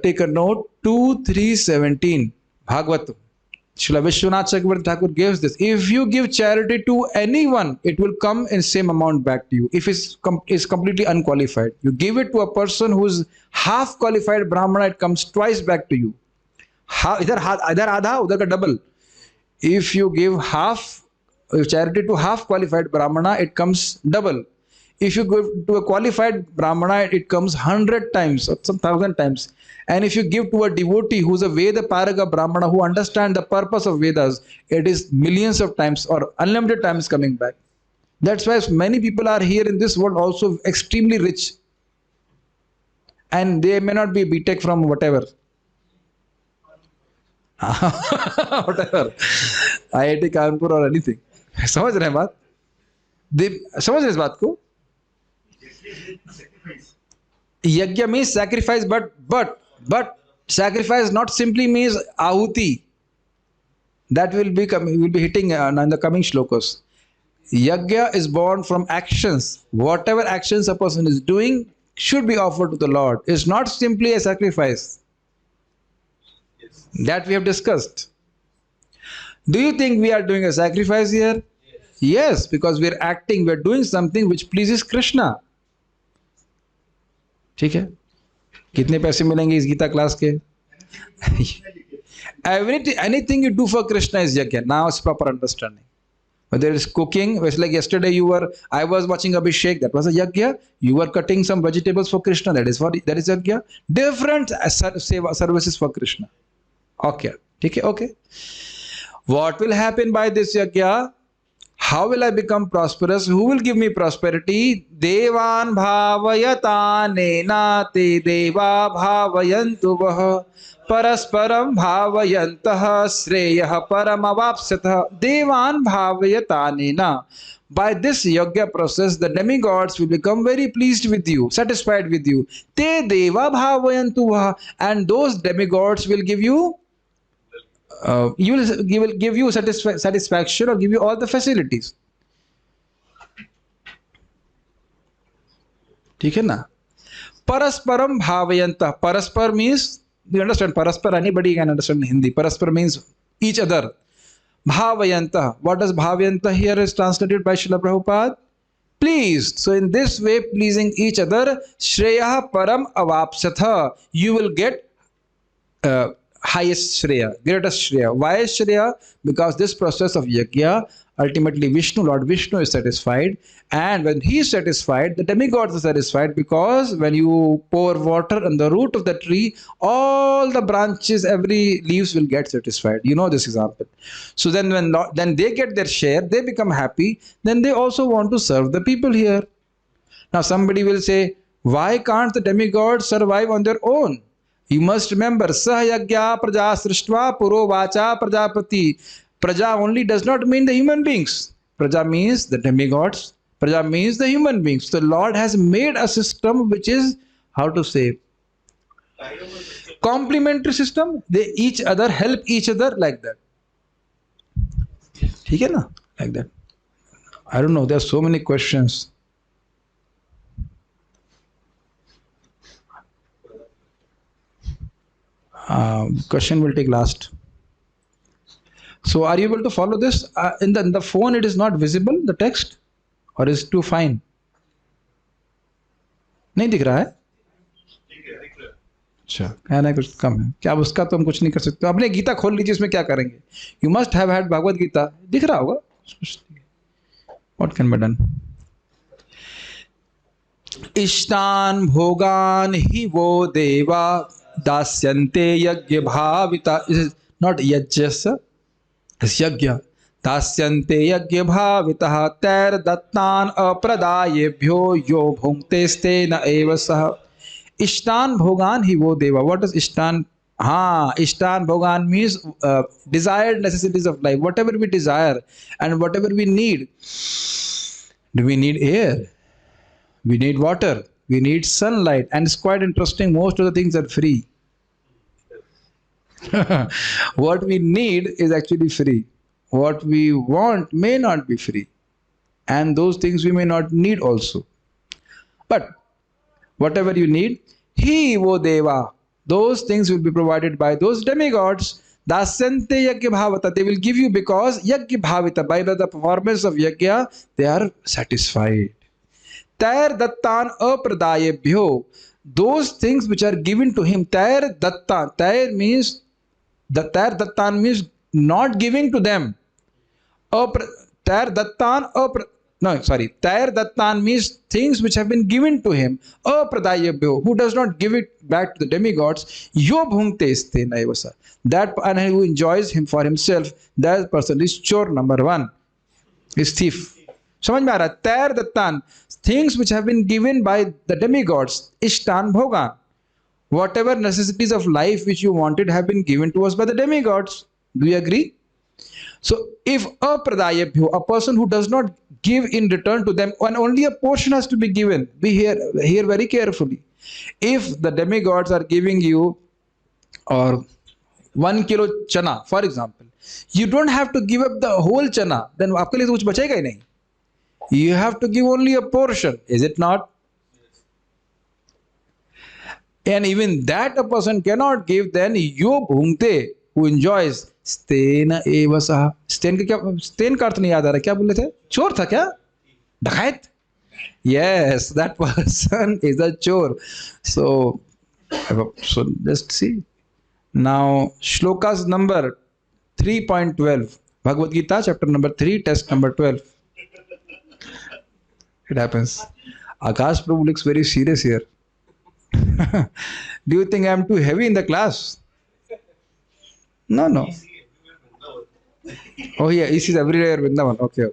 take a note 2:3:17 Bhagavatam Srila Vishwanath Chakravarti Thakur gives this. If you give charity to anyone, it will come in same amount back to you. If it's is completely unqualified, you give it to a person who is half qualified Brahmana, it comes twice back to you. इधर आधा उधर का double. If you give half charity to half qualified Brahmana, it comes double. If you give to a qualified Brahmana, it comes 100 times or some 1,000 times. And if you give to a devotee who's a Veda Paraga Brahmana who understands the purpose of Vedas, it is millions of times or unlimited times coming back. That's why many people are here in this world also extremely rich. And they may not be BTech from whatever. whatever. IIT Kanpur or anything. समझ रहे हैं बात? समझ रहे इस बात को? Yajna means sacrifice, but sacrifice not simply means ahuti. That will be hitting in the coming shlokas. Yajna is born from actions. Whatever actions a person is doing should be offered to the Lord. It's not simply a sacrifice. That we have discussed. Do you think we are doing a sacrifice here? Yes, because we are acting, we are doing something which pleases Krishna. ठीक है? कितने पैसे मिलेंगे इस Gita class के? Anything you do for Krishna is yajna. Now it's proper understanding. Whether it's cooking, it's like yesterday I was watching Abhishek, that was a yajna. You were cutting some vegetables for Krishna, that is yajna. Different services for Krishna. Okay, okay. What will happen by this yajna? How will I become prosperous? Who will give me prosperity? Devan bhavayatanena te deva bhavayantu vah parasparam bhavayantah shreyah paramavapsatah. Devan bhavayatanena. By this yajna process, the demigods will become very pleased with you, satisfied with you. Te deva bhavayantu vah. And those demigods will give you will give you satisfaction or give you all the facilities. ठीक है ना? Parasparam bhavayanta. Paraspar means, you understand Paraspar, anybody can understand Hindi. Paraspar means each other. Bhavayanta. What does bhavayanta here is translated by Srila Prabhupada? Pleased. So in this way, pleasing each other, Shreya param avapsatha. You will get highest Shreya, greatest Shreya. Why is Shreya? Because this process of yajna, ultimately Vishnu, Lord Vishnu is satisfied, and when he is satisfied, the demigods are satisfied, because when you pour water on the root of the tree, all the branches, every leaves will get satisfied. You know this example. So then then they get their share, they become happy, then they also want to serve the people here. Now somebody will say, why can't the demigods survive on their own? You must remember, Sahayagya Praja Srishtva Puro Vacha Prajapati. Praja only does not mean the human beings. Praja means the demigods. Praja means the human beings. The Lord has made a system which is, how to say, complementary system. They each other help each other like that. ठीक है ना? Like that. I don't know, there are so many questions. Question will take last. So are you able to follow this? In the phone it is not visible, the text, or is it too fine? नहीं दिख रहा है? अच्छा, कहना कुछ कम है क्या? उसका तो हम कुछ नहीं कर सकते. अपने गीता खोल लीजिए, इसमें क्या करेंगे? You must have had Bhagavad Gita. दिख रहा होगा. What can be done? इष्टान भोगान ही वो देवा दास्यन्ते यज्ञ भाविता. Is not yajyasa, it's yajna. दास्यन्ते यज्ञ भावितः तैर दत्तान अप्रदायेभ्यो यो भुंक्ते स्तेन एव सह. इष्टान भोगान ही वो देवा. What is ishtan? Ishtan bhogan means desired necessities of life. Whatever we desire and whatever we need. Do we need air? We need water. We need sunlight. And it's quite interesting, most of the things are free. What we need is actually free. What we want may not be free. And those things we may not need also. But whatever you need, he wo deva. Those things will be provided by those demigods. Dasyante yajna bhavata. They will give you because yajna bhavita. By the performance of yajna, they are satisfied. Tair dattan apradayebhyo. Those things which are given to him. Tair dattan. Tair means, the tair dattan means not giving to them. Tair dattan Tair dattan means things which have been given to him. Apradayebhyo, who does not give it back to the demigods. Yo bhungte stena evasa. That and who enjoys him for himself, that person is chor number one, is thief. समझ में आ रहा है? Tair dattan, things which have been given by the demigods. Ishtan bhogan. Whatever necessities of life which you wanted have been given to us by the demigods. Do you agree? So if apradayebhyo, a person who does not give in return to them, and only a portion has to be given. Be here very carefully. If the demigods are giving you or 1 kilo chana, for example, you don't have to give up the whole chana. Then आपके लिए तो कुछ बचेगा ही नहीं. You have to give only a portion, is it not? And even that a person cannot give, then yo bhungte, who enjoys, स्तेन एव सह. स्तेन का क्या, स्तेन का अर्थ नहीं याद आ रहा, क्या बोले थे? चोर था क्या? डकैत? Yes, that person is a chor. So just see. Now shlokas number 3.12, Bhagavad Gita chapter number 3, text number 12. It happens. Akash Prabhu looks very serious here. Do you think I am too heavy in the class? No. Oh yeah, he sees everywhere Vrindavan. Okay.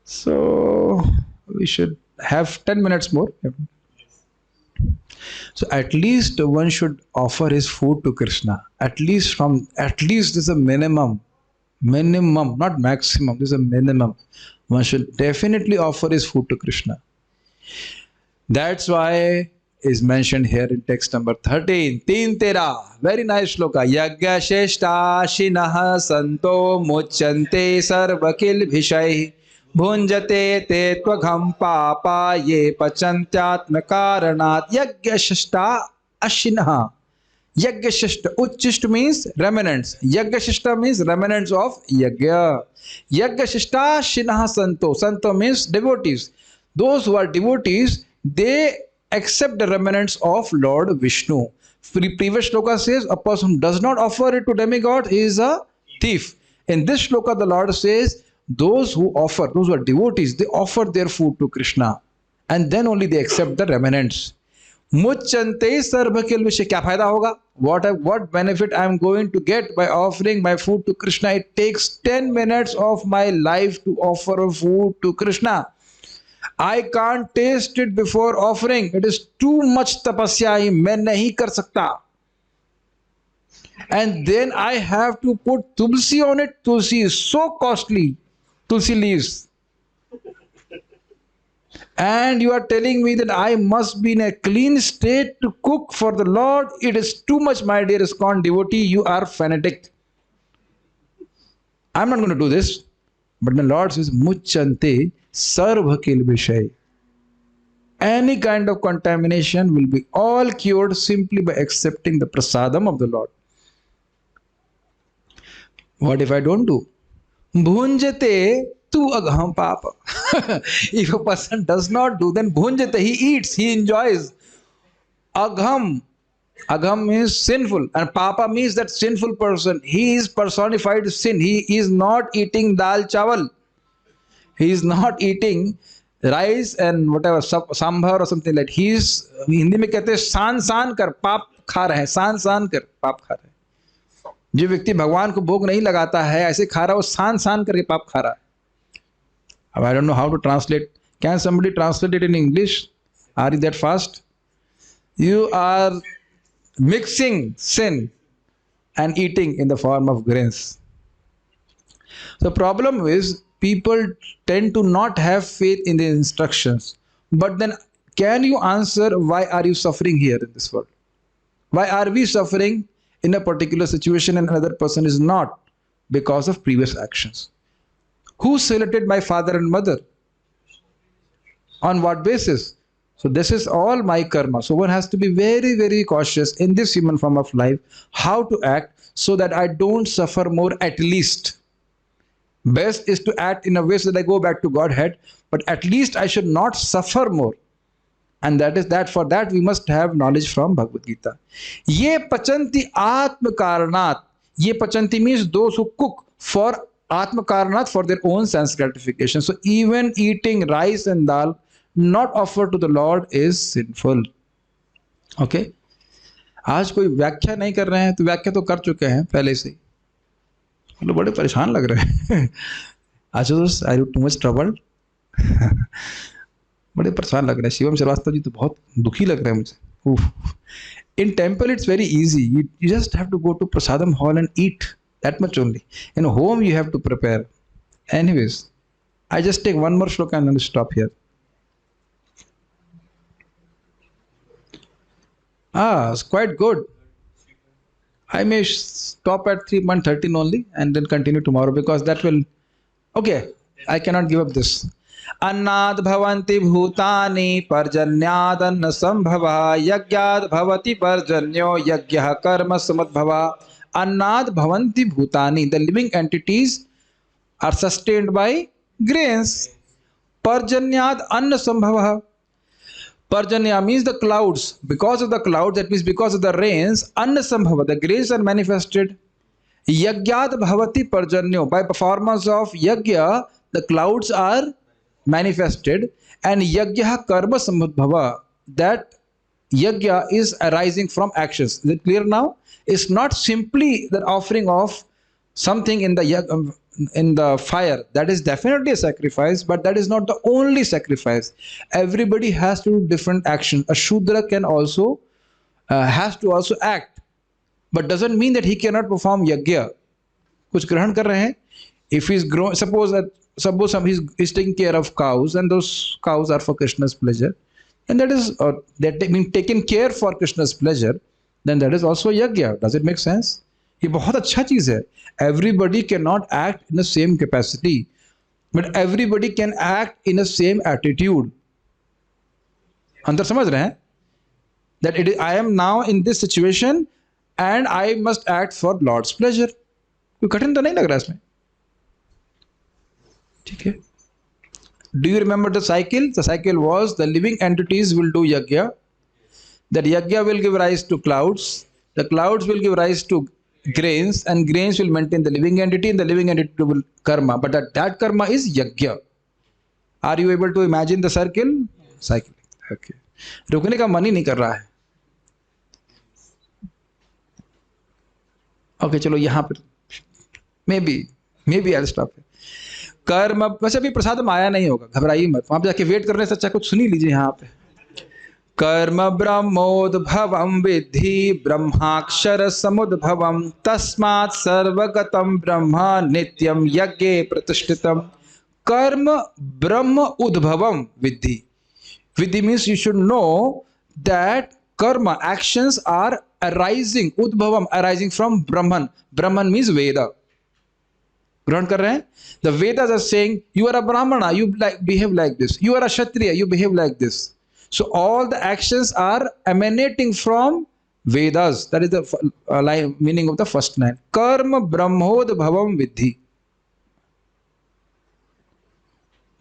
So we should have 10 minutes more. So at least one should offer his food to Krishna. At least this is a minimum, not maximum. This is a minimum. One should definitely offer his food to Krishna. That's why is mentioned here in text number 13. Teen Tera. Very nice shloka. Yagya sheshta shinaha santo muchante sarvakil bhishay bhunjate te tvagham papa ye pacantyatma karanat. Yagya sheshta ashinaha. Yagya sheshta. Uchishta means remnants. Yagya sheshta means remnants of yagya. Yagya sheshta shinaha santo. Santo means devotees. Those who are devotees, they accept the remnants of Lord Vishnu. Previous shloka says a person who does not offer it to demigod is a thief. In this shloka the Lord says those who are devotees, they offer their food to Krishna and then only they accept the remnants. Muchante sarvakil vishay. Kya fayda hoga? What benefit I am going to get by offering my food to Krishna? It takes 10 minutes of my life to offer a food to Krishna. I can't taste it before offering. It is too much tapasya. मैं नहीं कर सकता. And then I have to put tulsi on it. Tulsi is so costly. Tulsi leaves. And you are telling me that I must be in a clean state to cook for the Lord. It is too much, my dear ISKCON devotee. You are fanatic. I'm not going to do this. But the Lord says, Muchante sarvakil vishay. Any kind of contamination will be all cured simply by accepting the prasadam of the Lord. What if I don't do? Bhunjate tu agham papa. If a person does not do, then bhunjate, he eats, he enjoys. Agham. Agham means sinful, and papa means that sinful person. He is personified sin. He is not eating dal chawal. He is not eating rice and whatever sambar or something like. He is, Hindi में कहते हैं सान कर पाप खा रहे हैं. सान कर पाप खा रहे हैं. जो व्यक्ति भगवान को भोग नहीं लगाता है, ऐसे खा रहा है, वो सान करके पाप खा रहा है. अब I don't know how to translate. Can somebody translate it in English? Are you that fast? You are mixing sin and eating in the form of grains. The problem is people tend to not have faith in the instructions. But then can you answer why are you suffering here in this world? Why are we suffering in a particular situation and another person is not? Because of previous actions. Who selected my father and mother? On what basis? So this is all my karma. So one has to be very, very cautious in this human form of life, how to act so that I don't suffer more at least. Best is to act in a way so that I go back to Godhead, but at least I should not suffer more. And that is that for that we must have knowledge from Bhagavad Gita. Ye pachanti atma karanat. Ye pachanti means those who cook for atma karanat, for their own sense gratification. So even eating rice and dal not offered to the Lord is sinful. Okay. आज कोई व्याख्या नहीं कर रहे हैं, तो व्याख्या तो कर चुके हैं पहले से। मतलब बड़े परेशान लग रहे हैं। Ashutosh, are you too much troubled? बड़े परेशान लग रहे हैं। शिवम श्रीवास्तव जी तो बहुत दुखी लग रहे हैं मुझे। In temple it's very easy. You just have to go to Prasadam hall and eat. That much only. In home you have to prepare. Anyways, I just take one more shloka and then stop here. It's quite good. I may stop at 3.13 only and then continue tomorrow because that will. Okay, I cannot give up this. अन्नाद भवन्ति भूतानि पर्जन्याद अन्न संभवा यज्ञाद भवति पर्जन्यो यज्ञः कर्म समद्भवा. Annad bhavanti bhutani. The living entities are sustained by grains. Parjanyad anna sambhava. Parjanya means the clouds. Because of the clouds, that means because of the rains, anna sambhava, the grains are manifested. Yagyad bhavati parjanyo. By performance of yagya, the clouds are manifested. And yagya karma samudbhava. That yagya is arising from actions. Is it clear now? It's not simply the offering of something in the fire. That is definitely a sacrifice, but that is not the only sacrifice. Everybody has to do different action. A Shudra can also has to also act, but doesn't mean that he cannot perform yagya. कुछ ग्रहण कर रहे हैं. If he's grown, suppose he's taking care of cows, and those cows are for Krishna's pleasure, and that is that being taken care for Krishna's pleasure, then that is also yagya. Does it make sense? ये बहुत अच्छा चीज है. Everybody cannot act in the same capacity, but everybody can act in the same attitude. अंदर समझ रहे हैं? That I am now in this situation and I must act for Lord's pleasure. कोई कठिन तो नहीं लग रहा है इसमें? ठीक है. Do you remember the cycle? The cycle was the living entities will do yagya. That yagya will give rise to clouds. The clouds will give rise to grains, and grains will maintain the living entity, and the living entity will karma. But that karma is yagya. Are you able to imagine the circle? Cycle. Okay. रुकने का मन ही नहीं कर रहा है. Okay, चलो यहाँ पर maybe I'll stop. कर्म वैसे अभी प्रसाद में आया नहीं होगा, घबराइए मत. वहां पे जाके वेट करने से अच्छा कुछ सुन ही लीजिए यहाँ पे. कर्म ब्रह्मोद्भवं विद्धि ब्रह्माक्षर समुद्भवं तस्मात् सर्वगतं ब्रह्म नित्यं यज्ञे प्रतिष्ठितम्. कर्म ब्रह्म उद्भवं विद्धि. Vidhi means you should know that karma, actions are arising, udbhavam, arising from Brahman. Brahman means Veda. ग्रहण कर रहे हैं? The Vedas are saying, you are a Brahmana, you behave like this. You are a Kshatriya, you behave like this. So all the actions are emanating from Vedas. That is the meaning of the first line. Karma brahmodbhavam vidhi.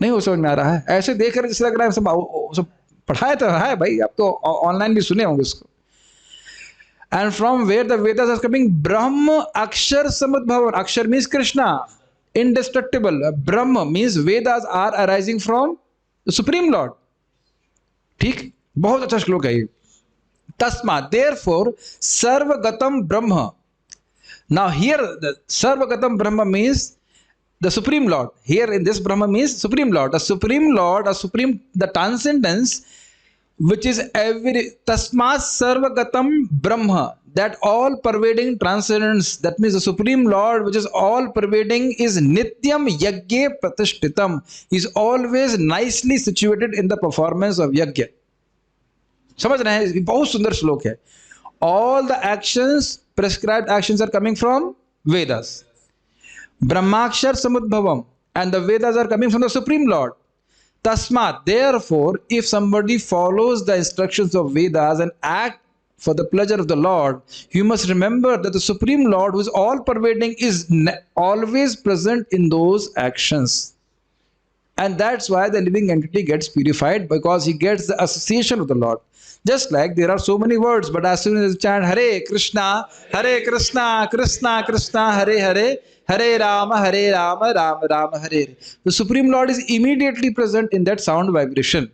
नहीं हो समझ में आ रहा है? ऐसे देख रहे जैसे लग रहा है सब पढ़ाया तो है भाई, आप तो ऑनलाइन भी सुने होंगे उसको. And from where the Vedas are coming, Brahma Akshar Samudbhavan. Akshar means Krishna, indestructible. Brahma means Vedas are arising from the Supreme Lord. ठीक, बहुत अच्छा श्लोक है ये. Tasma, therefore, Sarvagatam Brahma. Now here, the Sarvagatam Brahma means the Supreme Lord. Here in this Brahma means Supreme Lord. The Supreme Lord, the transcendence, which is every Tasmas Sarvagatam Brahma, that all pervading transcendence. That means the Supreme Lord, which is all pervading, is Nityam Yagye Pratishtitam. He is always nicely situated in the performance of Yagya. समझ रहे हैं? बहुत सुंदर श्लोक है. All the actions, prescribed actions, are coming from Vedas. Brahmakshar Samudbhavam, and the Vedas are coming from the Supreme Lord. Tasmat, therefore, if somebody follows the instructions of Vedas and act for the pleasure of the Lord, you must remember that the Supreme Lord, who is all pervading, is always present in those actions. And that's why the living entity gets purified, because he gets the association of the Lord. Just like there are so many words, but as soon as you chant Hare Krishna, Krishna Krishna, Hare Hare, Hare Rama, Rama Rama, Hare Hare, the Supreme Lord is immediately present in that sound vibration.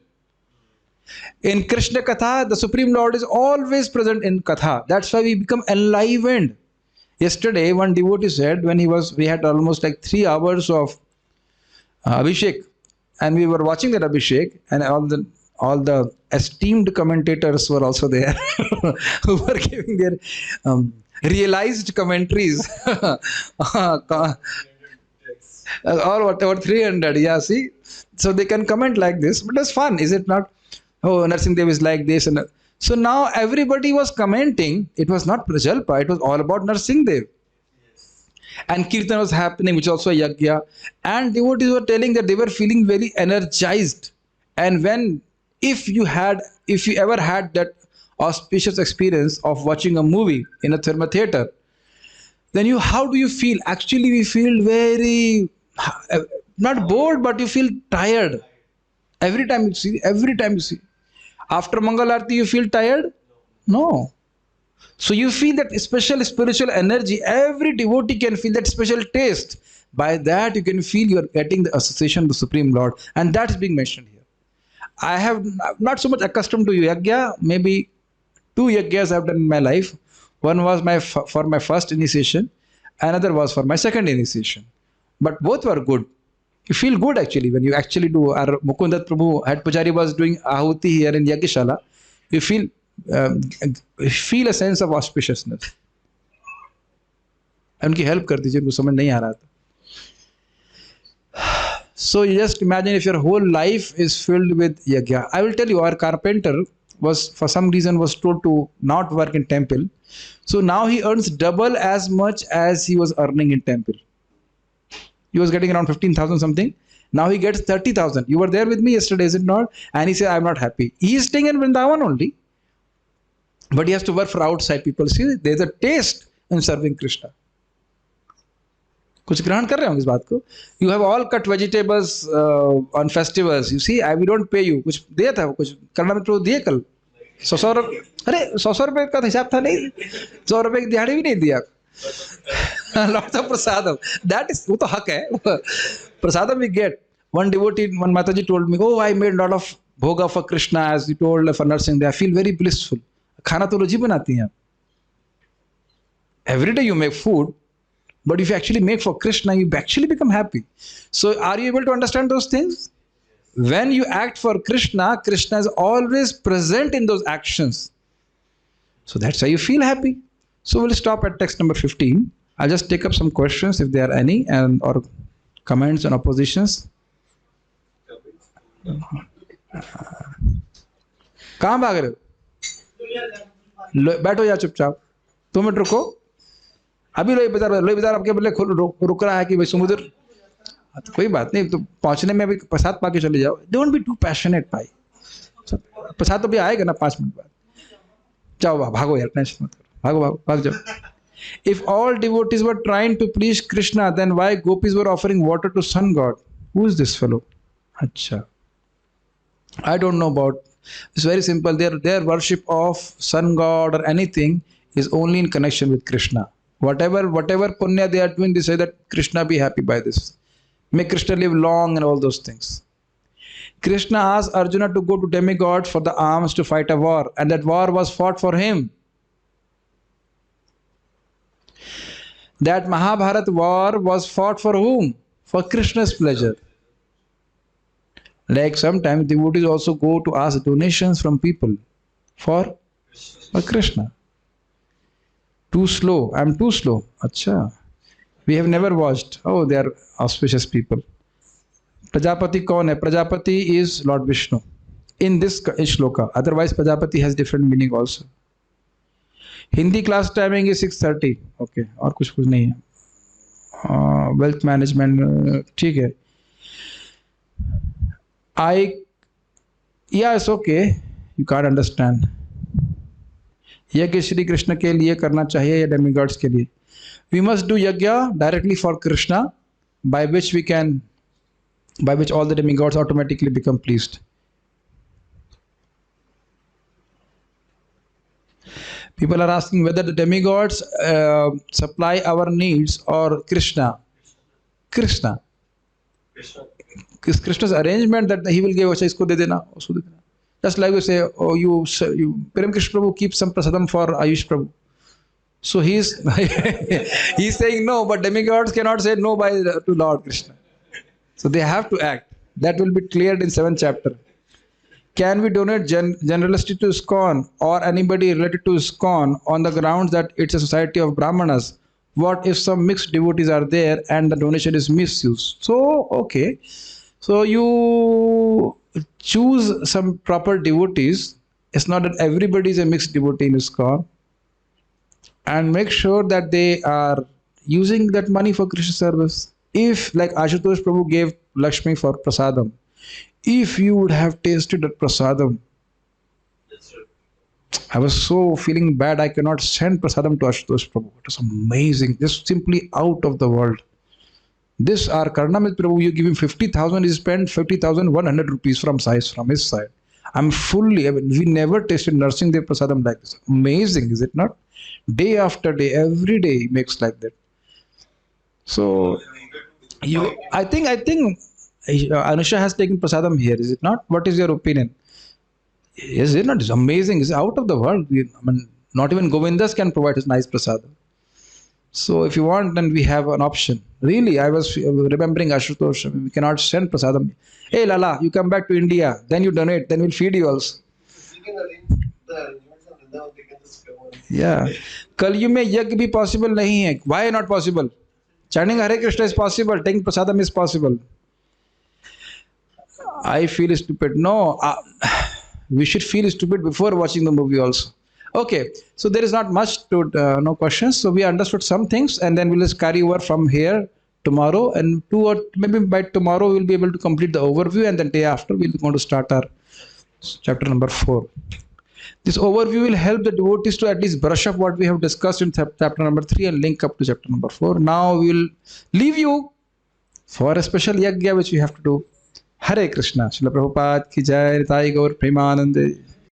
In Krishna Katha, the Supreme Lord is always present in Katha. That's why we become enlivened. Yesterday, one devotee said, when we had almost like 3 hours of Abhishek, and we were watching that Abhishek, and all the esteemed commentators were also there, who were giving their realized commentaries. Or whatever, 300, yeah, see? So they can comment like this, but it's fun, is it not? Oh, Narsingh Dev is like this. So now everybody was commenting. It was not Prajalpa, it was all about Narsingh Dev. And Kirtan was happening, which is also a yagya. And devotees were telling that they were feeling very energized. And if you ever had that auspicious experience of watching a movie in a cinema theater, then how do you feel? Actually, we feel very, not bored, but you feel tired. Every time you see. After Mangal Arati, you feel tired? No. So you feel that special spiritual energy. Every devotee can feel that special taste. By that, you can feel you are getting the association of the Supreme Lord. And that's being mentioned here. I have not so much accustomed to yagya. Maybe 2 yagyas I have done in my life. One was for my first initiation. Another was for my second initiation. But both were good. You feel good actually when you actually do. Our Mukundat Prabhu, head Pujari, was doing Ahuti here in Yagyashala. You feel a sense of auspiciousness. उनकी help कर दीजिए, उनको समझ नहीं आ रहा था. So you just imagine if your whole life is filled with yagya. I will tell you, our carpenter was, for some reason, was told to not work in temple. So now he earns double as much as he was earning in temple. He was getting around 15,000 something. Now he gets 30,000. You were there with me yesterday, is it not? And he said, I'm not happy. He is staying in Vrindavan only. But he has to work for outside people. See, there's a taste in serving Krishna. कुछ ग्रहण कर रहे हो इस बात को? You have all cut vegetables on festivals. You see, we don't pay you. कुछ दिया था, कुछ कन्नड़ में तो दिए कल. 100 रुपये, अरे 100 रुपये का हिसाब था नहीं. 100 रुपये की दिहाड़ी भी नहीं दिया. Lots of prasadam. That is, वो तो हक है. Prasadam we get. One devotee, one Mataji told me, oh, I made a lot of bhoga for Krishna, as you told for Narsingh Dev. I feel very blissful. खाना तो रोजी बनाती हैं. Every day you make food, but if you actually make for Krishna, you actually become happy. So are you able to understand those things? When you act for Krishna, Krishna is always present in those actions. So that's why you feel happy. So we'll stop at text number 15. I'll just take up some questions if there are any, or comments and oppositions. कहाँ भाग रहे हो? बैठो या चुपचाप. 2 minute रुको. अभी लोही बाजार आपके बदले रुक रहा है कि भाई समुद्र. तो कोई बात नहीं, तो पहुंचने में अभी प्रसाद पाके चले जाओ. डोंट बी टू पैशनेट भाई. प्रसाद तो भी आएगा ना 5 मिनट बाद. जाओ भागो यार, टेंशन मत करो. भाग जाओ. If all devotees were trying to please Krishna, then why gopis were offering water to sun god? Who is this fellow? Acha. I don't know about. It's very simple. Their worship of sun god or anything is only in connection with Krishna. Whatever punya they are doing, they say that Krishna be happy by this. May Krishna live long and all those things. Krishna asked Arjuna to go to demigods for the arms to fight a war, and that war was fought for him. That Mahabharata war was fought for whom? For Krishna's pleasure. Like sometimes devotees also go to ask donations from people for Krishna. Too slow. I'm too slow. Acha. We have never watched. Oh, they are auspicious people. Prajapati kaun hai? Prajapati is Lord Vishnu. In this shloka. Otherwise, Prajapati has different meaning also. Hindi class timing is 6:30. Okay. और कुछ नहीं है. Wealth management ठीक है. Yeah, it's okay. You can't understand. यज्ञ श्री कृष्ण के लिए करना चाहिए या डेमिगॉड्स के लिए? We must do yajna directly for Krishna, by which all the demigods automatically become pleased. People are asking whether the demigods supply our needs or Krishna. Krishna. Krishna's arrangement that he will give, अच्छा इसको दे देना, उसको दे देना. Just like you say, oh, you Prem Krishna Prabhu keeps some prasadam for Ayush Prabhu. So he's he's saying no, but demigods cannot say no to Lord Krishna. So they have to act. That will be cleared in 7th chapter. Can we donate generously to ISKCON or anybody related to ISKCON on the grounds that it's a society of Brahmanas? What if some mixed devotees are there and the donation is misused? So, okay. So you choose some proper devotees. It's not that everybody is a mixed devotee in ISKCON. And make sure that they are using that money for Krishna service. If, like Ashutosh Prabhu gave Lakshmi for prasadam, if you would have tasted that prasadam, I was so feeling bad I cannot send prasadam to Ashutosh Prabhu. It was amazing, just simply out of the world. This our Karnamit Prabhu, you give him 50,000, he spent 50,100 rupees from his side. We never tasted Narsingh Dev prasadam like this. Amazing, is it not? Day after day, every day he makes like that. So, I think Anusha has taken prasadam here, is it not? What is your opinion? Is it not? It's amazing. It's out of the world. Not even Govindas can provide us nice prasadam. So if you want, then we have an option. Really, I was remembering Ashutosh. We cannot send prasadam. Hey Lala, you come back to India, then you donate, then we'll feed you also. We can arrange the arrangements and then they can just come on. Yeah. Kalyu mein yajna bhi possible nahi hai. Why not possible? Chanting Hare Krishna is possible. Taking prasadam is possible. I feel stupid. No, we should feel stupid before watching the movie also. Okay, so there is not much to, no questions. So we understood some things and then we'll just carry over from here tomorrow, and maybe by tomorrow we'll be able to complete the overview, and then day after we'll be going to start our chapter number 4. This overview will help the devotees to at least brush up what we have discussed in chapter number 3 and link up to chapter number 4. Now we will leave you for a special yajna which we have to do. Hare Krishna. Srila Prabhupada ki jai. Nitai Gaur Premanande.